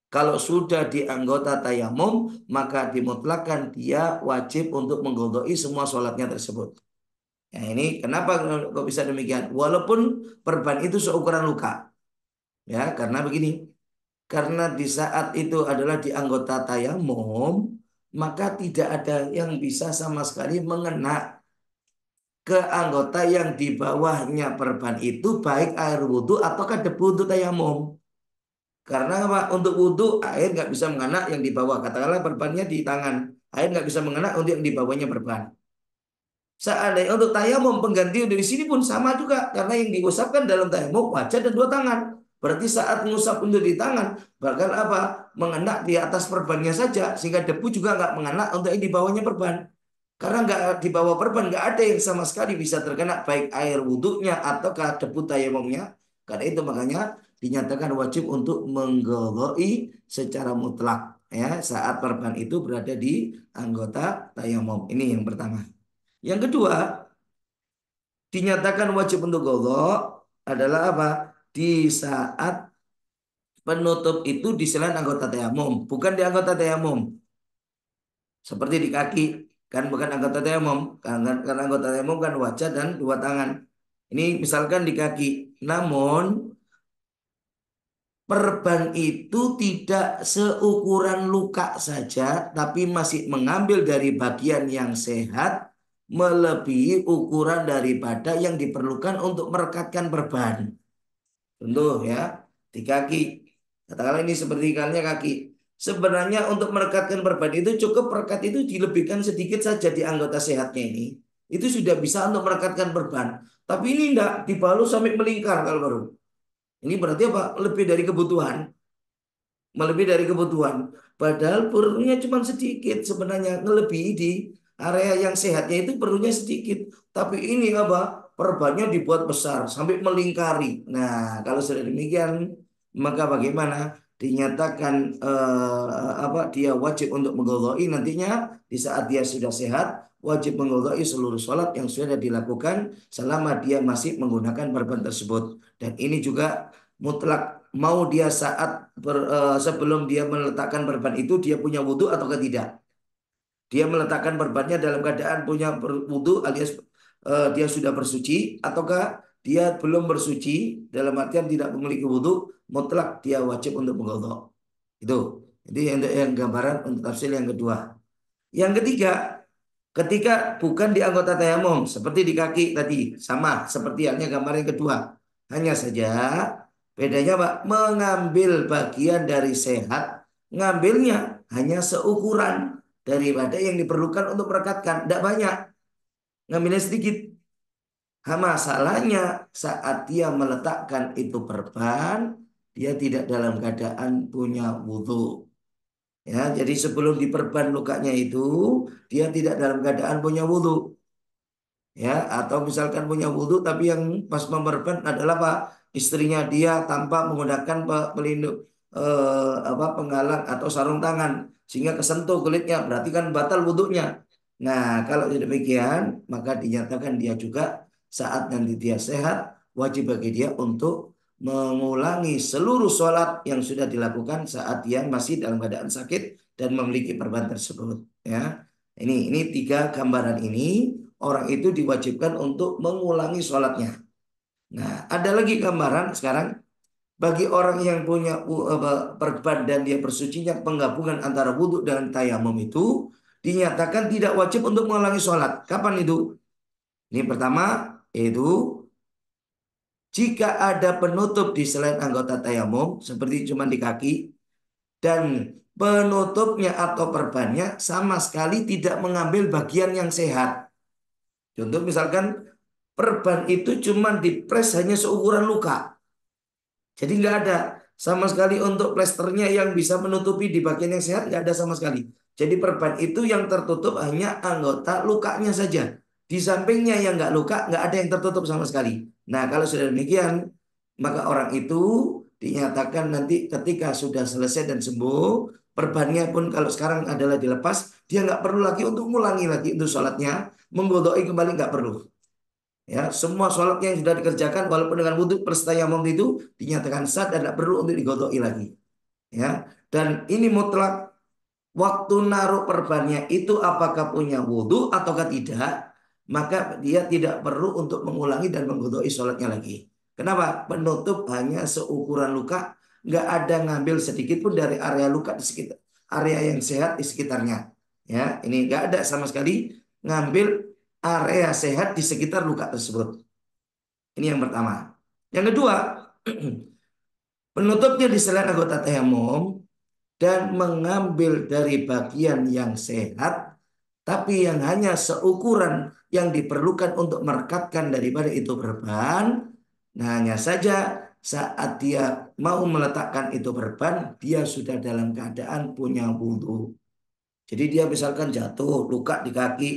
Kalau sudah di anggota tayamum, maka dimutlakan dia wajib untuk menggodoi semua sholatnya tersebut. Ya, ini kenapa kok bisa demikian? Walaupun perban itu seukuran luka, ya karena begini, karena di saat itu adalah di anggota tayamum, maka tidak ada yang bisa sama sekali mengena ke anggota yang di bawahnya perban itu baik air wudhu ataukah debu untuk tayamum. Karena apa? Untuk wudhu air nggak bisa mengena yang di bawah. Katakanlah perbannya di tangan, air nggak bisa mengena untuk yang di bawahnya perban. Seandainya untuk tayamum pengganti dari sini pun sama juga karena yang diusapkan dalam tayamum wajah dan dua tangan. Berarti saat mengusap untuk di tangan bakal apa? Mengena di atas perbannya saja sehingga debu juga nggak mengena untuk yang di bawahnya perban. Karena nggak di bawah perban nggak ada yang sama sekali bisa terkena baik air wudhunya ataukah debu tayamumnya. Karena itu makanya dinyatakan wajib untuk menggodoi secara mutlak ya saat perban itu berada di anggota tayamum. Ini yang pertama. Yang kedua, dinyatakan wajib untuk godok adalah apa? Di saat penutup itu di selain anggota tayamum, bukan di anggota tayamum. Seperti di kaki, kan bukan anggota tayamum. Karena anggota tayamum kan wajah dan dua tangan. Ini misalkan di kaki. Namun perban itu tidak seukuran luka saja, tapi masih mengambil dari bagian yang sehat, melebihi ukuran daripada yang diperlukan untuk merekatkan perban. Contoh ya, di kaki. Katakanlah ini seperti halnya kaki. Sebenarnya untuk merekatkan perban itu cukup perekat itu dilebihkan sedikit saja di anggota sehatnya ini. Itu sudah bisa untuk merekatkan perban. Tapi ini enggak, dibalut sampai melingkar kalau baru. Ini berarti apa? Lebih dari kebutuhan. Melebihi dari kebutuhan. Padahal perlunya cuma sedikit sebenarnya. Ngelebihi di area yang sehatnya itu perlunya sedikit. Tapi ini apa? Perbannya dibuat besar sampai melingkari. Nah, kalau sudah demikian, maka bagaimana? Dinyatakan apa? Dia wajib untuk menggodoi nantinya di saat dia sudah sehat, wajib menggodoi seluruh sholat yang sudah dilakukan selama dia masih menggunakan perban tersebut. Dan ini juga mutlak mau dia saat sebelum dia meletakkan perban itu dia punya wudhu atau tidak. Dia meletakkan perbannya dalam keadaan punya wudhu alias dia sudah bersuci ataukah dia belum bersuci dalam artian tidak memiliki wudhu mutlak dia wajib untuk menggodok. Itu. Jadi yang gambaran untuk tafsir yang kedua. Yang ketiga, ketika bukan di anggota tayamum seperti di kaki tadi sama seperti halnya gambar yang kedua. Hanya saja bedanya Pak, mengambil bagian dari sehat, ngambilnya hanya seukuran daripada yang diperlukan untuk merekatkan. Tidak banyak, ngambilnya sedikit. Masalahnya saat dia meletakkan itu perban, dia tidak dalam keadaan punya wudhu. Ya, jadi sebelum diperban lukanya itu, dia tidak dalam keadaan punya wudhu. Ya, atau misalkan punya wudhu tapi yang pas memperban adalah apa? Istrinya dia tanpa menggunakan pelindung apa penghalang atau sarung tangan sehingga kesentuh kulitnya berarti kan batal wudhunya. Nah, kalau demikian maka dinyatakan dia juga saat nanti dia sehat wajib bagi dia untuk mengulangi seluruh sholat yang sudah dilakukan saat dia masih dalam keadaan sakit dan memiliki perban tersebut. Ya, ini tiga gambaran ini orang itu diwajibkan untuk mengulangi sholatnya. Nah, ada lagi gambaran sekarang bagi orang yang punya perban dan dia bersucinya penggabungan antara wudhu dan tayamum itu dinyatakan tidak wajib untuk mengulangi sholat. Kapan itu? Ini pertama yaitu jika ada penutup di selain anggota tayamum seperti cuma di kaki dan penutupnya atau perbannya sama sekali tidak mengambil bagian yang sehat. Contoh misalkan perban itu cuma dipres hanya seukuran luka. Jadi nggak ada sama sekali untuk plesternya yang bisa menutupi di bagian yang sehat nggak ada sama sekali. Jadi perban itu yang tertutup hanya anggota lukanya saja. Di sampingnya yang nggak luka nggak ada yang tertutup sama sekali. Nah kalau sudah demikian maka orang itu dinyatakan nanti ketika sudah selesai dan sembuh perbannya pun kalau sekarang adalah dilepas dia nggak perlu lagi untuk mengulangi lagi untuk sholatnya menggodoi kembali nggak perlu. Ya, semua sholatnya yang sudah dikerjakan walaupun dengan wudhu plus tayamum itu dinyatakan sah dan tidak perlu untuk digodoi lagi. Ya, dan ini mutlak. Waktu naruh perbannya itu apakah punya wudhu ataukah tidak, maka dia tidak perlu untuk mengulangi dan menggodoi sholatnya lagi. Kenapa? Penutup hanya seukuran luka, nggak ada ngambil sedikit pun dari area luka di sekitar area yang sehat di sekitarnya. Ya, ini nggak ada sama sekali ngambil area sehat di sekitar luka tersebut. Ini yang pertama. Yang kedua, penutupnya di selain anggota tayamum dan mengambil dari bagian yang sehat, tapi yang hanya seukuran yang diperlukan untuk merekatkan daripada itu berban. Nah, hanya saja saat dia mau meletakkan itu berban, dia sudah dalam keadaan punya wudhu. Jadi dia misalkan jatuh, luka di kaki,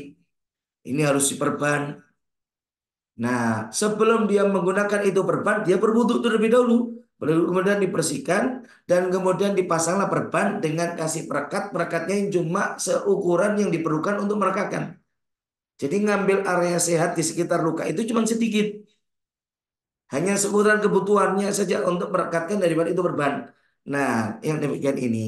ini harus diperban. Nah, sebelum dia menggunakan itu perban, dia berwudu terlebih dahulu. Lalu kemudian dibersihkan dan kemudian dipasanglah perban dengan kasih perekat. Perekatnya yang cuma seukuran yang diperlukan untuk merekatkan. Jadi ngambil area sehat di sekitar luka itu cuma sedikit. Hanya seukuran kebutuhannya saja untuk merekatkan daripada itu perban. Nah, yang demikian ini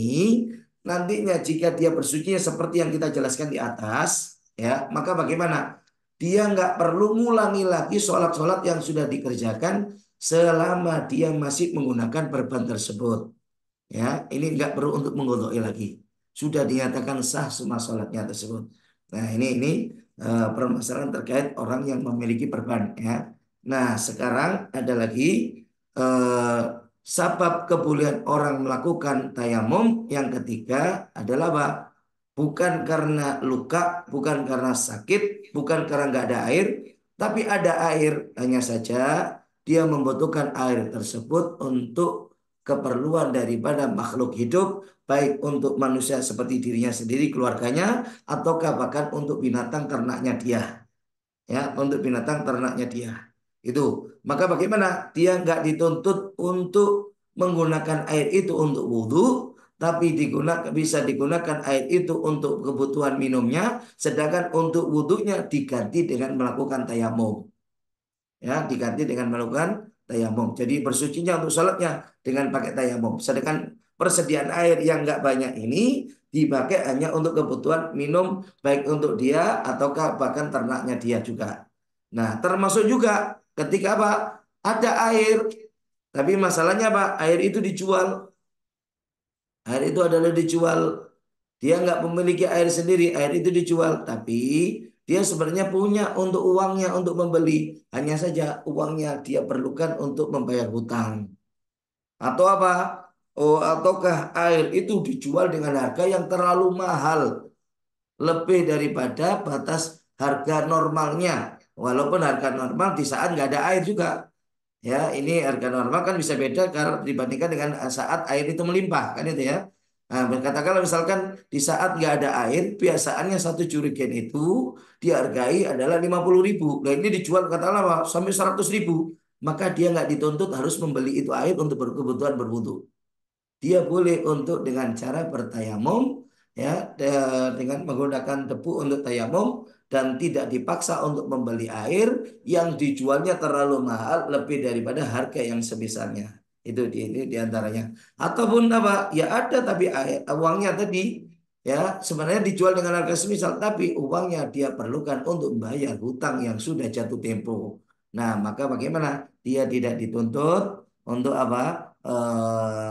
nantinya jika dia bersucinya seperti yang kita jelaskan di atas, ya, maka bagaimana? Dia nggak perlu ngulangi lagi sholat-sholat yang sudah dikerjakan selama dia masih menggunakan perban tersebut. Ya, ini nggak perlu untuk menggodoi lagi. Sudah dinyatakan sah semua sholatnya tersebut. Nah, ini permasalahan terkait orang yang memiliki perban. Ya. Nah, sekarang ada lagi eh, sabab kebolehan orang melakukan tayamum yang ketiga adalah apa? Bukan karena luka, bukan karena sakit, bukan karena nggak ada air, tapi ada air. Hanya saja dia membutuhkan air tersebut untuk keperluan daripada makhluk hidup, baik untuk manusia seperti dirinya sendiri, keluarganya, ataukah bahkan untuk binatang ternaknya dia. Ya, untuk binatang ternaknya dia. Itu. Maka bagaimana? Dia nggak dituntut untuk menggunakan air itu untuk wudhu, tapi bisa digunakan air itu untuk kebutuhan minumnya, sedangkan untuk wudhunya diganti dengan melakukan tayamum. Ya, diganti dengan melakukan tayamum. Jadi bersucinya untuk sholatnya dengan pakai tayamum. Sedangkan persediaan air yang nggak banyak ini dipakai hanya untuk kebutuhan minum baik untuk dia ataukah bahkan ternaknya dia juga. Nah, termasuk juga ketika apa? Ada air, tapi masalahnya apa? Air itu dijual. Air itu adalah dijual. Dia nggak memiliki air sendiri, air itu dijual. Tapi dia sebenarnya punya untuk uangnya untuk membeli. Hanya saja uangnya dia perlukan untuk membayar hutang. Atau apa? Oh, ataukah air itu dijual dengan harga yang terlalu mahal. Lebih daripada batas harga normalnya. Walaupun harga normal di saat nggak ada air juga. Ya, ini harga normal kan bisa beda kalau dibandingkan dengan saat air itu melimpah, kan itu ya. Nah, katakanlah misalkan di saat nggak ada air, biasaannya satu jerigen itu dihargai adalah 50.000. Nah, ini dijual katakanlah apa, sampai 100.000. Maka dia nggak dituntut harus membeli itu air untuk berkebutuhan berwudu. Dia boleh untuk dengan cara bertayamum, ya, dengan menggunakan debu untuk tayamum dan tidak dipaksa untuk membeli air yang dijualnya terlalu mahal lebih daripada harga yang sebisanya. Itu di antaranya. Ataupun apa? Ya ada tapi uangnya tadi ya sebenarnya dijual dengan harga semisal tapi uangnya dia perlukan untuk membayar hutang yang sudah jatuh tempo. Nah, maka bagaimana? Dia tidak dituntut untuk apa?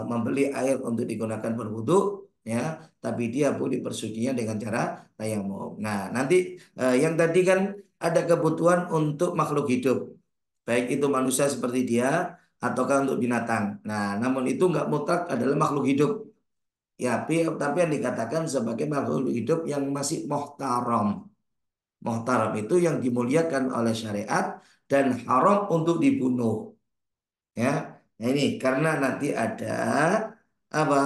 Membeli air untuk digunakan berwudu, ya, tapi dia boleh bersucinya dengan cara tayamum. Nah, nanti yang tadi kan ada kebutuhan untuk makhluk hidup, baik itu manusia seperti dia ataukah untuk binatang. Nah, namun itu nggak mutlak adalah makhluk hidup. Ya, tapi yang dikatakan sebagai makhluk hidup yang masih muhtaram. Muhtaram itu yang dimuliakan oleh syariat dan haram untuk dibunuh. Ya, nah ini karena nanti ada apa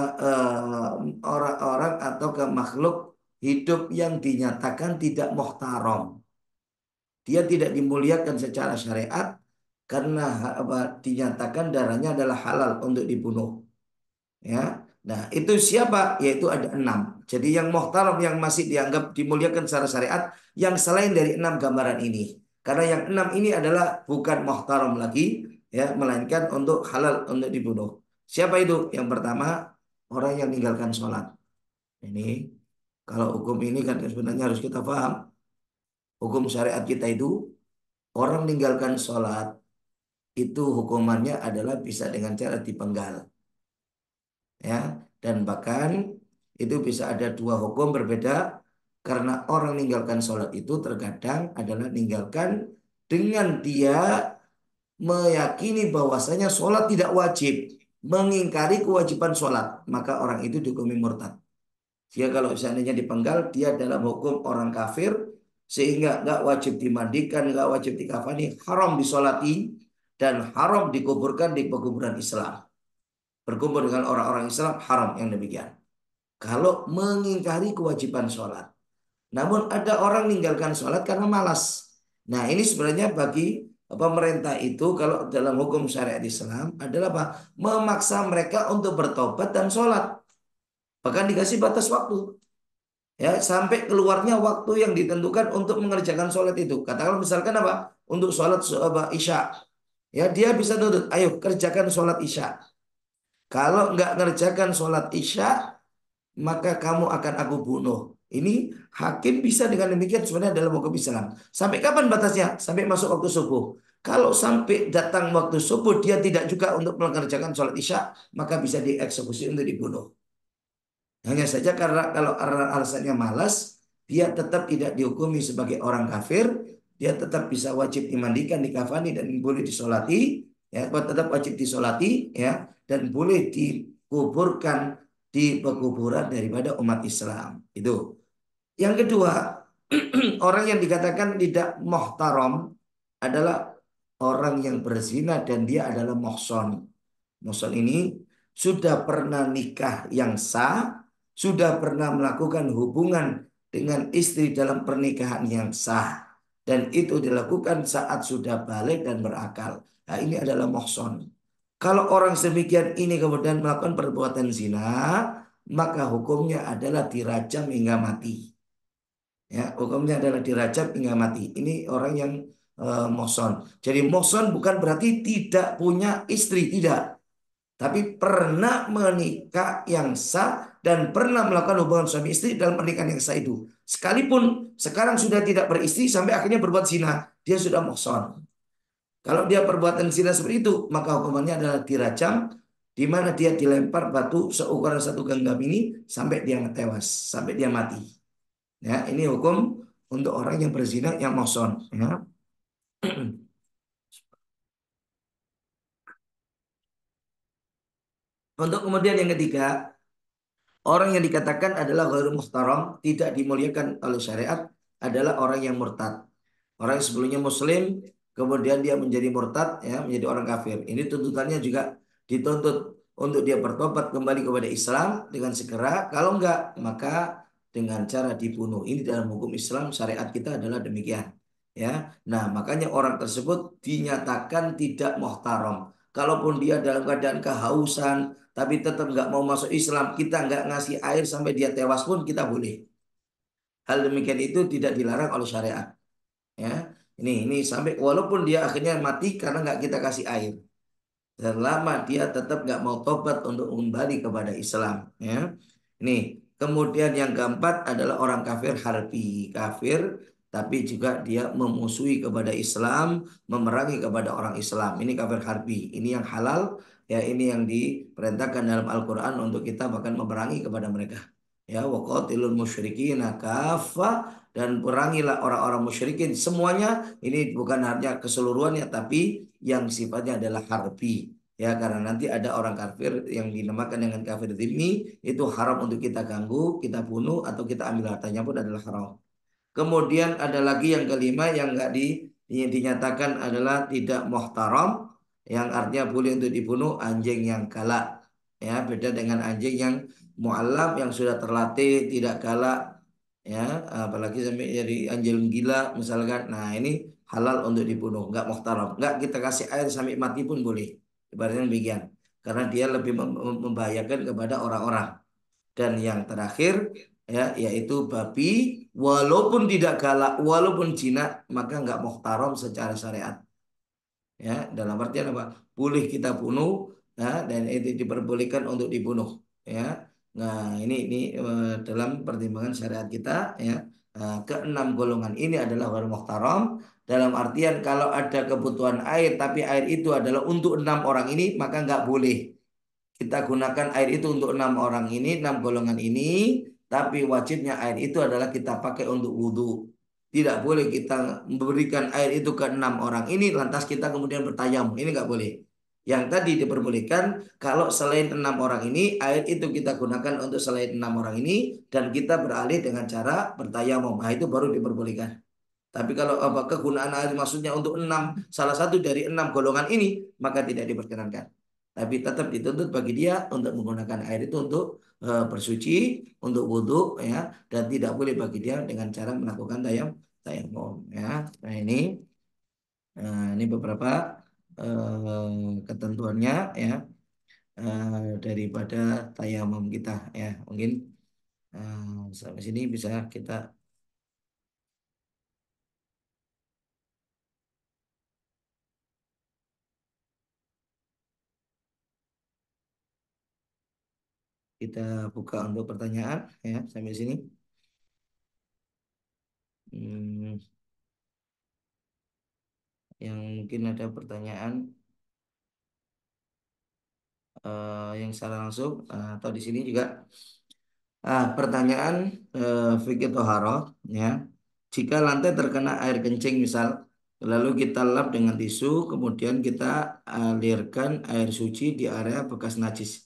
orang-orang atau ke makhluk hidup yang dinyatakan tidak muhtaram. Dia tidak dimuliakan secara syariat karena apa, dinyatakan darahnya adalah halal untuk dibunuh. Ya, nah itu siapa? Yaitu ada 6. Jadi yang muhtaram yang masih dianggap dimuliakan secara syariat yang selain dari 6 gambaran ini. Karena yang enam ini adalah bukan muhtaram lagi, ya, melainkan untuk halal untuk dibunuh. Siapa itu? Yang pertama, orang yang meninggalkan sholat. Ini kalau hukum ini kan sebenarnya harus kita paham. Hukum syariat kita itu orang meninggalkan sholat itu hukumannya adalah bisa dengan cara dipenggal, ya, dan bahkan itu bisa ada dua hukum berbeda karena orang meninggalkan sholat itu terkadang adalah meninggalkan dengan dia meyakini bahwasanya sholat tidak wajib, mengingkari kewajiban sholat, maka orang itu dihukumi murtad. Dia kalau seandainya dipenggal, dia dalam hukum orang kafir, sehingga nggak wajib dimandikan, nggak wajib dikafani, haram disolati, dan haram dikuburkan di pekuburan Islam. Berkumpul dengan orang-orang Islam haram yang demikian. Kalau mengingkari kewajiban sholat. Namun ada orang meninggalkan sholat karena malas. Nah ini sebenarnya bagi pemerintah itu kalau dalam hukum syariat Islam adalah apa? Memaksa mereka untuk bertobat dan sholat. Bahkan dikasih batas waktu. Ya, sampai keluarnya waktu yang ditentukan untuk mengerjakan sholat itu. Katakan misalkan apa? Untuk sholat Isya. Ya, dia bisa tuntut, ayo kerjakan sholat Isya. Kalau nggak ngerjakan sholat Isya, maka kamu akan aku bunuh. Ini hakim bisa dengan demikian sebenarnya dalam hukum Islam. Sampai kapan batasnya? Sampai masuk waktu subuh. Kalau sampai datang waktu subuh dia tidak juga untuk mengerjakan sholat Isya, maka bisa dieksekusi untuk dibunuh. Hanya saja karena kalau alasannya malas, dia tetap tidak dihukumi sebagai orang kafir, dia tetap bisa wajib dimandikan, dikafani dan boleh disolati, ya, tetap wajib disolati, ya, dan boleh dikuburkan di pekuburan daripada umat Islam. Itu. Yang kedua, orang yang dikatakan tidak muhtaram adalah orang yang berzina dan dia adalah muhson. Muhson ini sudah pernah nikah yang sah, sudah pernah melakukan hubungan dengan istri dalam pernikahan yang sah. Dan itu dilakukan saat sudah balik dan berakal. Nah ini adalah muhson. Kalau orang sedemikian ini kemudian melakukan perbuatan zina, maka hukumnya adalah dirajam hingga mati. Ya, hukumnya adalah dirajam hingga mati. Ini orang yang muhson. Jadi muhson bukan berarti tidak punya istri, tidak. Tapi pernah menikah yang sah dan pernah melakukan hubungan suami istri dalam pernikahan yang sah itu. Sekalipun sekarang sudah tidak beristri sampai akhirnya berbuat zina, dia sudah muhson. Kalau dia perbuatan zina seperti itu, maka hukumannya adalah dirajam, di mana dia dilempar batu seukuran satu genggam ini sampai dia tewas, sampai dia mati. Ya, ini hukum untuk orang yang berzina yang muhson. Ya. Untuk kemudian yang ketiga, orang yang dikatakan adalah ghairu muhtaram, tidak dimuliakan oleh syariat adalah orang yang murtad. Orang yang sebelumnya muslim, kemudian dia menjadi murtad, ya, menjadi orang kafir. Ini tuntutannya juga dituntut untuk dia bertobat kembali kepada Islam dengan segera. Kalau enggak, maka dengan cara dibunuh. Ini dalam hukum Islam syariat kita adalah demikian. Ya, nah makanya orang tersebut dinyatakan tidak muhtaram. Kalaupun dia dalam keadaan kehausan, tapi tetap nggak mau masuk Islam, kita nggak ngasih air sampai dia tewas pun kita boleh. Hal demikian itu tidak dilarang oleh syariat. Ya, ini sampai walaupun dia akhirnya mati karena nggak kita kasih air, selama dia tetap nggak mau tobat untuk kembali kepada Islam. Ya, ini kemudian yang keempat adalah orang kafir harbi, kafir tapi juga dia memusuhi kepada Islam, memerangi kepada orang Islam. Ini kafir harbi. Ini yang halal, ya, ini yang diperintahkan dalam Al-Quran untuk kita bahkan memerangi kepada mereka. Ya, waqatilul musyrikin kafah, dan perangilah orang-orang musyrikin semuanya. Ini bukan hanya keseluruhannya tapi yang sifatnya adalah harbi. Ya, karena nanti ada orang kafir yang dinamakan dengan kafir dhimmi, itu haram untuk kita ganggu, kita bunuh atau kita ambil hartanya pun adalah haram. Kemudian ada lagi yang kelima yang enggak yang dinyatakan adalah tidak muhtaram, yang artinya boleh untuk dibunuh anjing yang galak. Ya, beda dengan anjing yang muallam yang sudah terlatih tidak galak. Ya, apalagi sampai jadi anjing gila misalkan. Nah, ini halal untuk dibunuh, enggak muhtaram. Enggak kita kasih air sampai mati pun boleh. Ibaratnya demikian. Karena dia lebih membahayakan kepada orang-orang. Dan yang terakhir ya, yaitu babi, walaupun tidak galak, walaupun jinak, maka nggak muhtaram secara syariat. Ya, dalam artian apa? Boleh kita bunuh, ya, dan itu diperbolehkan untuk dibunuh. Ya, nah dalam pertimbangan syariat kita, ya, keenam golongan ini adalah wal muhtaram. Dalam artian kalau ada kebutuhan air, tapi air itu adalah untuk enam orang ini, maka nggak boleh kita gunakan air itu untuk enam orang ini, enam golongan ini, tapi wajibnya air itu adalah kita pakai untuk wudhu. Tidak boleh kita memberikan air itu ke enam orang ini, lantas kita kemudian bertayamum. Ini nggak boleh. Yang tadi diperbolehkan kalau selain enam orang ini, air itu kita gunakan untuk selain enam orang ini, dan kita beralih dengan cara bertayamum. Nah, itu baru diperbolehkan. Tapi kalau apa kegunaan air maksudnya untuk enam, salah satu dari enam golongan ini, maka tidak diperkenankan. Tapi tetap dituntut bagi dia untuk menggunakan air itu untuk bersuci, untuk wudhu, ya, dan tidak boleh bagi dia dengan cara melakukan tayamum, ya. Nah ini beberapa ketentuannya, ya, daripada tayamum kita, ya. Mungkin sampai sini bisa kita kita buka untuk pertanyaan, ya, sampai sini. Hmm, yang mungkin ada pertanyaan yang secara langsung atau di sini juga pertanyaan fikih toharoh, ya, jika lantai terkena air kencing misal lalu kita lap dengan tisu kemudian kita alirkan air suci di area bekas najis.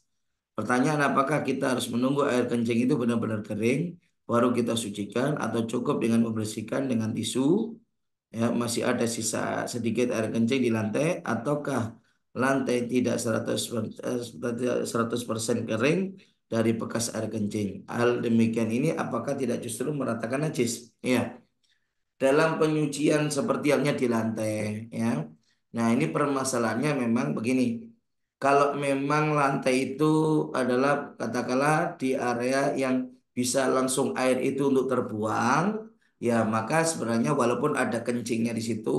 Pertanyaan, apakah kita harus menunggu air kencing itu benar-benar kering baru kita sucikan atau cukup dengan membersihkan dengan tisu, ya, masih ada sisa sedikit air kencing di lantai, ataukah lantai tidak 100% kering dari bekas air kencing. Hal demikian ini apakah tidak justru meratakan najis? Ya, dalam penyucian seperti halnya di lantai, ya. Nah, ini permasalahannya memang begini. Kalau memang lantai itu adalah katakanlah di area yang bisa langsung air itu untuk terbuang, ya maka sebenarnya walaupun ada kencingnya di situ,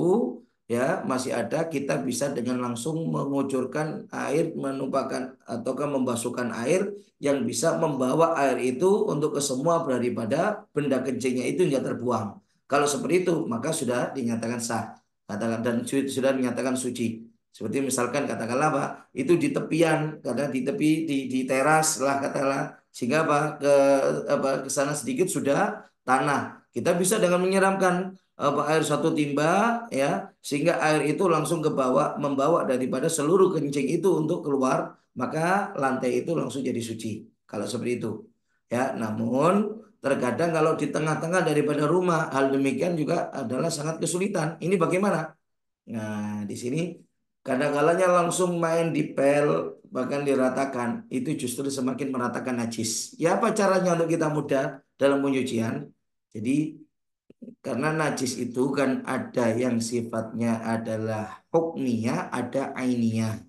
ya masih ada kita bisa dengan langsung mengucurkan air, menumpahkan ataukah membasuhkan air yang bisa membawa air itu untuk ke semua daripada benda kencingnya itu yang terbuang. Kalau seperti itu, maka sudah dinyatakan sah, katakan, dan sudah dinyatakan suci. Seperti misalkan katakanlah apa, itu di tepian, karena di tepi di teras lah katakanlah, sehingga apa ke sana sedikit sudah tanah. Kita bisa dengan menyiramkan air satu timba, ya, sehingga air itu langsung ke bawah, membawa daripada seluruh kencing itu untuk keluar, maka lantai itu langsung jadi suci. Kalau seperti itu, ya. Namun terkadang kalau di tengah-tengah daripada rumah, hal demikian juga adalah sangat kesulitan. Ini bagaimana? Nah, di sini kadang-kalanya langsung main di pel, bahkan diratakan, itu justru semakin meratakan najis. Ya, apa caranya untuk kita mudah dalam penyucian? Jadi, karena najis itu kan ada yang sifatnya adalah hukmiyah, ada ainiyah.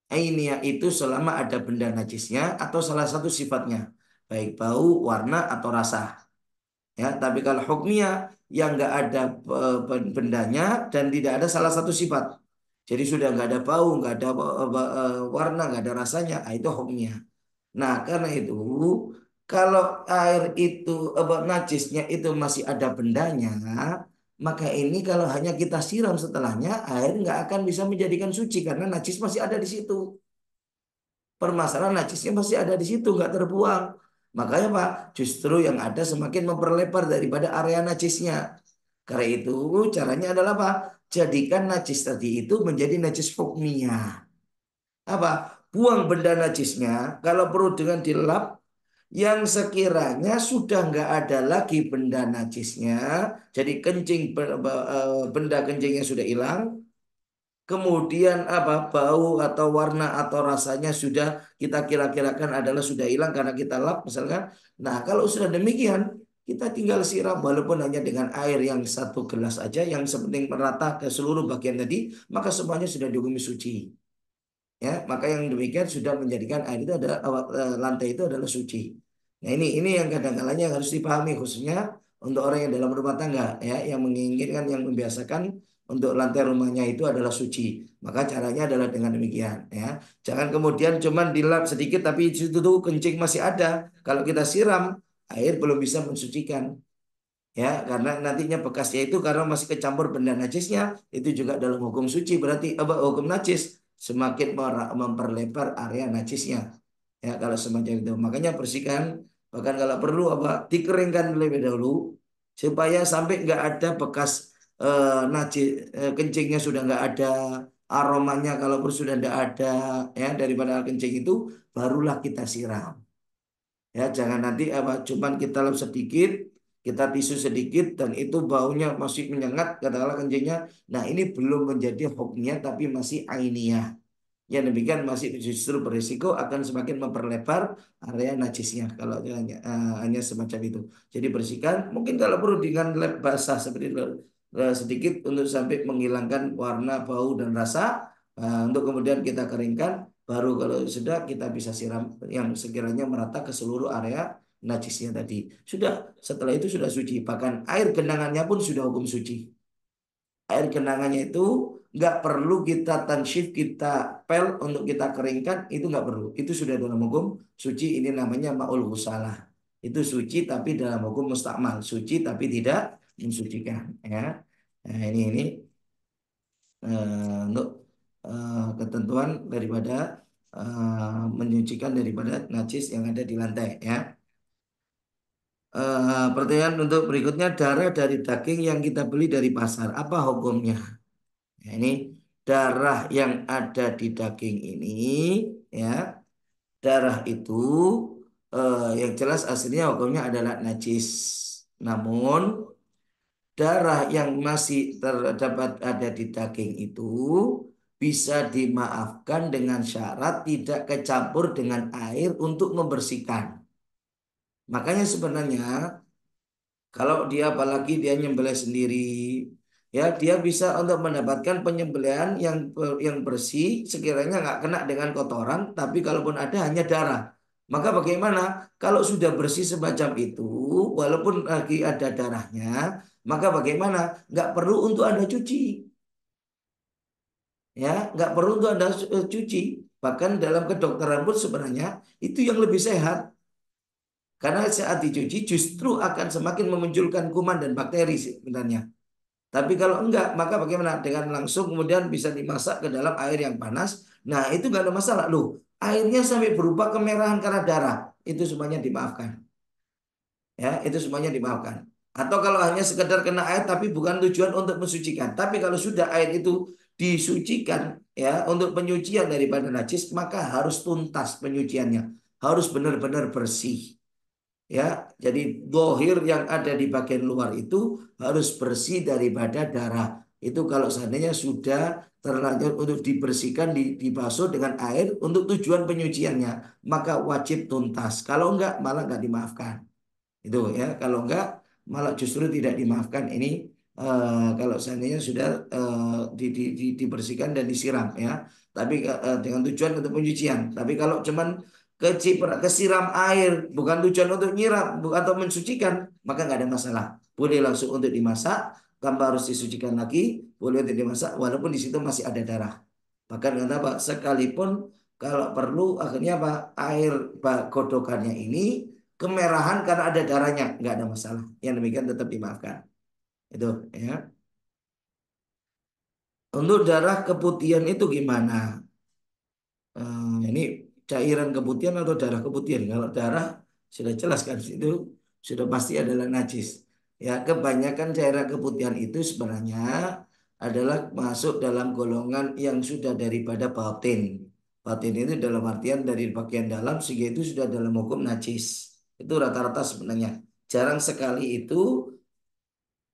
Ainiyah itu selama ada benda najisnya atau salah satu sifatnya, baik bau, warna, atau rasa. Ya, tapi kalau hukmiyah yang nggak ada bendanya dan tidak ada salah satu sifat. Jadi sudah nggak ada bau, nggak ada warna, nggak ada rasanya, itu hukmiyah. Nah, karena itu kalau air itu najisnya itu masih ada bendanya, maka ini kalau hanya kita siram setelahnya, air nggak akan bisa menjadikan suci karena najis masih ada di situ. Permasalahan najisnya masih ada di situ, nggak terbuang. Makanya Pak, justru yang ada semakin memperlebar daripada area najisnya. Karena itu caranya adalah apa? Jadikan najis tadi itu menjadi najis hukmiyah. Apa? Buang benda najisnya, kalau perlu dengan dilap, yang sekiranya sudah nggak ada lagi benda najisnya, jadi kencing benda kencingnya sudah hilang, kemudian apa bau atau warna atau rasanya sudah kita kira-kirakan adalah sudah hilang karena kita lap misalkan. Nah, kalau sudah demikian, kita tinggal siram walaupun hanya dengan air yang satu gelas aja yang sepenting merata ke seluruh bagian tadi, maka semuanya sudah dihukumi suci. Ya, maka yang demikian sudah menjadikan air itu adalah lantai itu adalah suci. Nah ini yang kadang-kadang yang harus dipahami khususnya untuk orang yang dalam rumah tangga ya yang menginginkan yang membiasakan untuk lantai rumahnya itu adalah suci. Maka caranya adalah dengan demikian ya. Jangan kemudian cuman dilap sedikit tapi di situ tuh kencing masih ada. Kalau kita siram air belum bisa mensucikan ya karena nantinya bekasnya itu karena masih kecampur benda najisnya itu juga dalam hukum suci berarti apa hukum najis semakin memperlebar area najisnya ya kalau semacam itu makanya bersihkan bahkan kalau perlu apa dikeringkan terlebih dahulu supaya sampai nggak ada bekas najis kencingnya sudah nggak ada aromanya kalaupun sudah nggak ada ya daripada kencing itu barulah kita siram. Ya, jangan nanti apa cuman kita lap sedikit, kita tisu sedikit dan itu baunya masih menyengat katakanlah kencingnya. Nah, ini belum menjadi hukmiyah tapi masih ainiyah. Ya demikian masih justru berisiko akan semakin memperlebar area najisnya kalau hanya semacam itu. Jadi bersihkan mungkin kalau perlu dengan lap basah seperti itu sedikit untuk sampai menghilangkan warna, bau dan rasa. Untuk kemudian kita keringkan, baru kalau sudah kita bisa siram yang sekiranya merata ke seluruh area najisnya tadi. Sudah setelah itu sudah suci. Bahkan air genangannya pun sudah hukum suci. Air genangannya itu nggak perlu kita tansyif, kita pel untuk kita keringkan, itu nggak perlu. Itu sudah dalam hukum suci, ini namanya ma'ul ghusalah. Itu suci tapi dalam hukum mustakmal. Suci tapi tidak mensucikan. Ya. Nah, ini untuk ketentuan daripada menyucikan daripada najis yang ada di lantai. Ya. Pertanyaan untuk berikutnya darah dari daging yang kita beli dari pasar, apa hukumnya? Ya, ini darah yang ada di daging ini ya darah itu yang jelas aslinya hukumnya adalah najis. Namun darah yang masih terdapat ada di daging itu bisa dimaafkan dengan syarat tidak kecampur dengan air untuk membersihkan. Makanya sebenarnya kalau dia apalagi dia nyembelih sendiri, ya dia bisa untuk mendapatkan penyembelihan yang bersih, sekiranya nggak kena dengan kotoran, tapi kalaupun ada hanya darah. Maka bagaimana? Kalau sudah bersih semacam itu, walaupun lagi ada darahnya, maka bagaimana? Nggak perlu untuk Anda cuci, ya nggak perlu untuk Anda cuci. Bahkan dalam kedokteran pun sebenarnya itu yang lebih sehat. Karena saat dicuci justru akan semakin memunculkan kuman dan bakteri sebenarnya. Tapi kalau enggak, maka bagaimana? Dengan langsung kemudian bisa dimasak ke dalam air yang panas. Nah, itu enggak ada masalah. Loh, airnya sampai berubah kemerahan karena darah. Itu semuanya dimaafkan. Ya, itu semuanya dimaafkan. Atau kalau hanya sekedar kena air tapi bukan tujuan untuk mensucikan. Tapi kalau sudah air itu disucikan ya untuk penyucian daripada najis, maka harus tuntas penyuciannya. Harus benar-benar bersih. Ya, jadi dohir yang ada di bagian luar itu harus bersih daripada darah. Itu kalau seandainya sudah terlanjur untuk dibersihkan, dibasuh dengan air untuk tujuan penyuciannya, maka wajib tuntas. Kalau enggak, malah enggak dimaafkan. Itu ya, kalau enggak, malah justru tidak dimaafkan. Ini kalau seandainya sudah dibersihkan dan disiram ya. Tapi dengan tujuan untuk penyucian. Tapi kalau cuman kesiram air bukan tujuan untuk nyiram atau mensucikan maka nggak ada masalah boleh langsung untuk dimasak tanpa harus disucikan lagi boleh untuk dimasak walaupun di situ masih ada darah bahkan kata Pak sekalipun kalau perlu akhirnya apa air godokannya ini kemerahan karena ada darahnya nggak ada masalah yang demikian tetap dimaafkan itu ya untuk darah keputihan itu gimana. Ini cairan keputihan atau darah keputihan. Kalau darah sudah jelas kan itu sudah pasti adalah najis. Ya, kebanyakan cairan keputihan itu sebenarnya adalah masuk dalam golongan yang sudah daripada batin. Batin itu dalam artian dari bagian dalam sehingga itu sudah dalam hukum najis. Itu rata-rata sebenarnya. Jarang sekali itu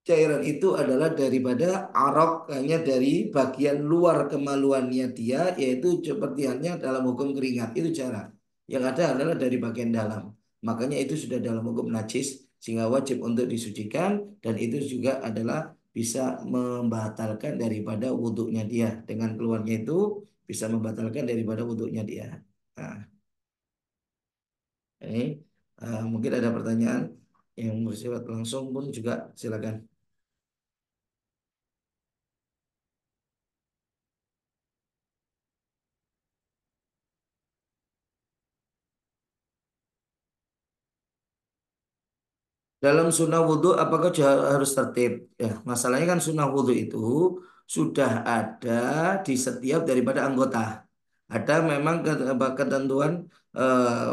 cairan itu adalah daripada arok hanya dari bagian luar kemaluannya dia yaitu seperti halnya dalam hukum keringat itu jarang. Yang ada adalah dari bagian dalam. Makanya itu sudah dalam hukum najis sehingga wajib untuk disucikan dan itu juga adalah bisa membatalkan daripada wudhunya dia dengan keluarnya itu bisa membatalkan daripada wudhunya dia. Nah, ini. Mungkin ada pertanyaan yang bersifat langsung pun juga silakan. Dalam sunnah wudhu apakah harus tertib? Ya, masalahnya kan sunnah wudhu itu sudah ada di setiap daripada anggota. Ada memang ketentuan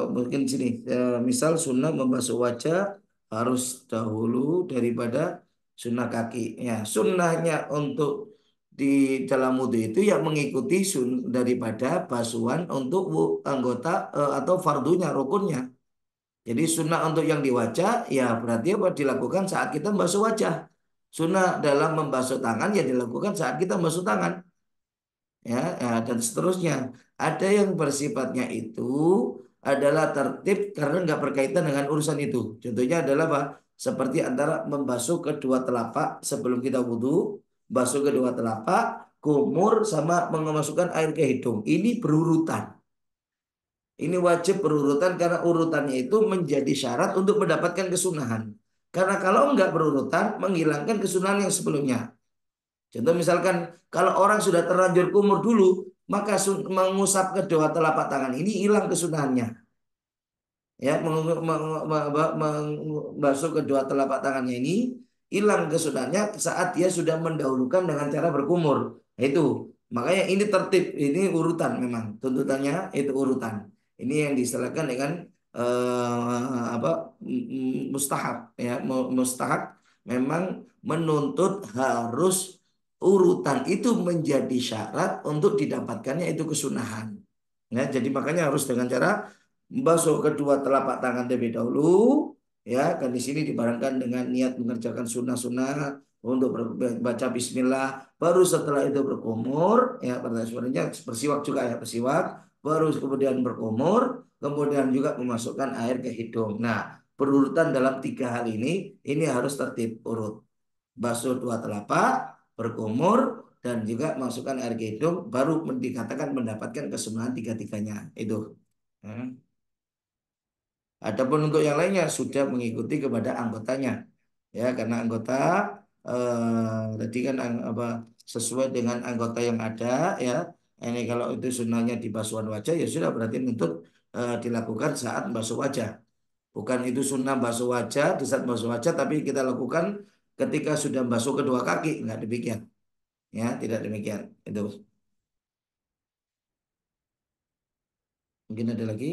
mungkin sini misal sunnah membasuh wajah harus dahulu daripada sunnah kaki. Ya, sunnahnya untuk di dalam wudhu itu yang mengikuti daripada basuhan untuk anggota atau fardunya, rukunnya. Jadi sunnah untuk yang di wajah ya berarti apa dilakukan saat kita membasuh wajah. Sunnah dalam membasuh tangan ya dilakukan saat kita membasuh tangan. Ya, ya, dan seterusnya. Ada yang bersifatnya itu adalah tertib karena nggak berkaitan dengan urusan itu. Contohnya adalah apa? Seperti antara membasuh kedua telapak sebelum kita wudhu, basuh kedua telapak, kumur sama memasukkan air ke hidung. Ini berurutan. Ini wajib berurutan karena urutannya itu menjadi syarat untuk mendapatkan kesunahan. Karena kalau enggak berurutan, menghilangkan kesunahan yang sebelumnya. Contoh misalkan kalau orang sudah terlanjur kumur dulu, maka mengusap kedua telapak tangan ini hilang kesunahannya. Ya, membasuh kedua telapak tangannya ini hilang kesudahannya saat dia sudah mendahulukan dengan cara berkumur. Nah, itu makanya ini tertib, ini urutan memang tuntutannya itu urutan. Ini yang diistilahkan dengan apa mustahab ya mustahab memang menuntut harus urutan itu menjadi syarat untuk didapatkannya itu kesunahan. Ya, jadi makanya harus dengan cara membasuh kedua telapak tangan terlebih dahulu, ya kan di sini dibarengkan dengan niat mengerjakan sunnah-sunnah untuk baca Bismillah, baru setelah itu berkumur, ya pada sebenarnya bersiwak juga ya bersiwak, baru kemudian berkumur, kemudian juga memasukkan air ke hidung. Nah, berurutan dalam tiga hal ini harus tertib urut. Basuh dua telapak, berkumur, dan juga masukkan air ke hidung, baru dikatakan mendapatkan kesunahan tiga-tiganya. Itu. Hmm. Adapun untuk yang lainnya sudah mengikuti kepada anggotanya, ya karena anggota tadi kan apa sesuai dengan anggota yang ada, ya. Ini kalau itu sunnahnya di basuhan wajah ya sudah berarti untuk dilakukan saat basuh wajah. Bukan itu sunnah basuh wajah di saat basuh wajah, tapi kita lakukan ketika sudah basuh kedua kaki, nggak demikian, ya tidak demikian. Itu mungkin ada lagi.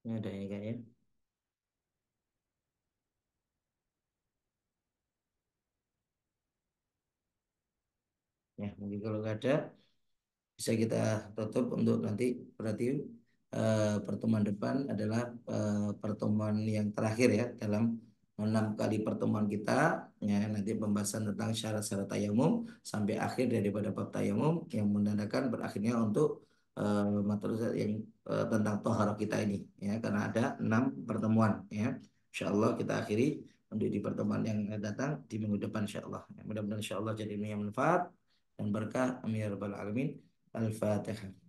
Ini ada ya kayaknya. Ya mungkin kalau nggak ada bisa kita tutup untuk nanti berarti pertemuan depan adalah pertemuan yang terakhir ya dalam 6 kali pertemuan kita, ya nanti pembahasan tentang syarat-syarat tayamum sampai akhir daripada bab tayamum yang menandakan berakhirnya untuk materi yang tentang toharoh kita ini, ya karena ada 6 pertemuan, ya Insya Allah kita akhiri untuk di pertemuan yang datang di minggu depan Insya Allah. Ya, mudah-mudahan Insya Allah jadi ilmu yang manfaat dan berkah. Amin ya rabbal alamin. Al-Fatihah.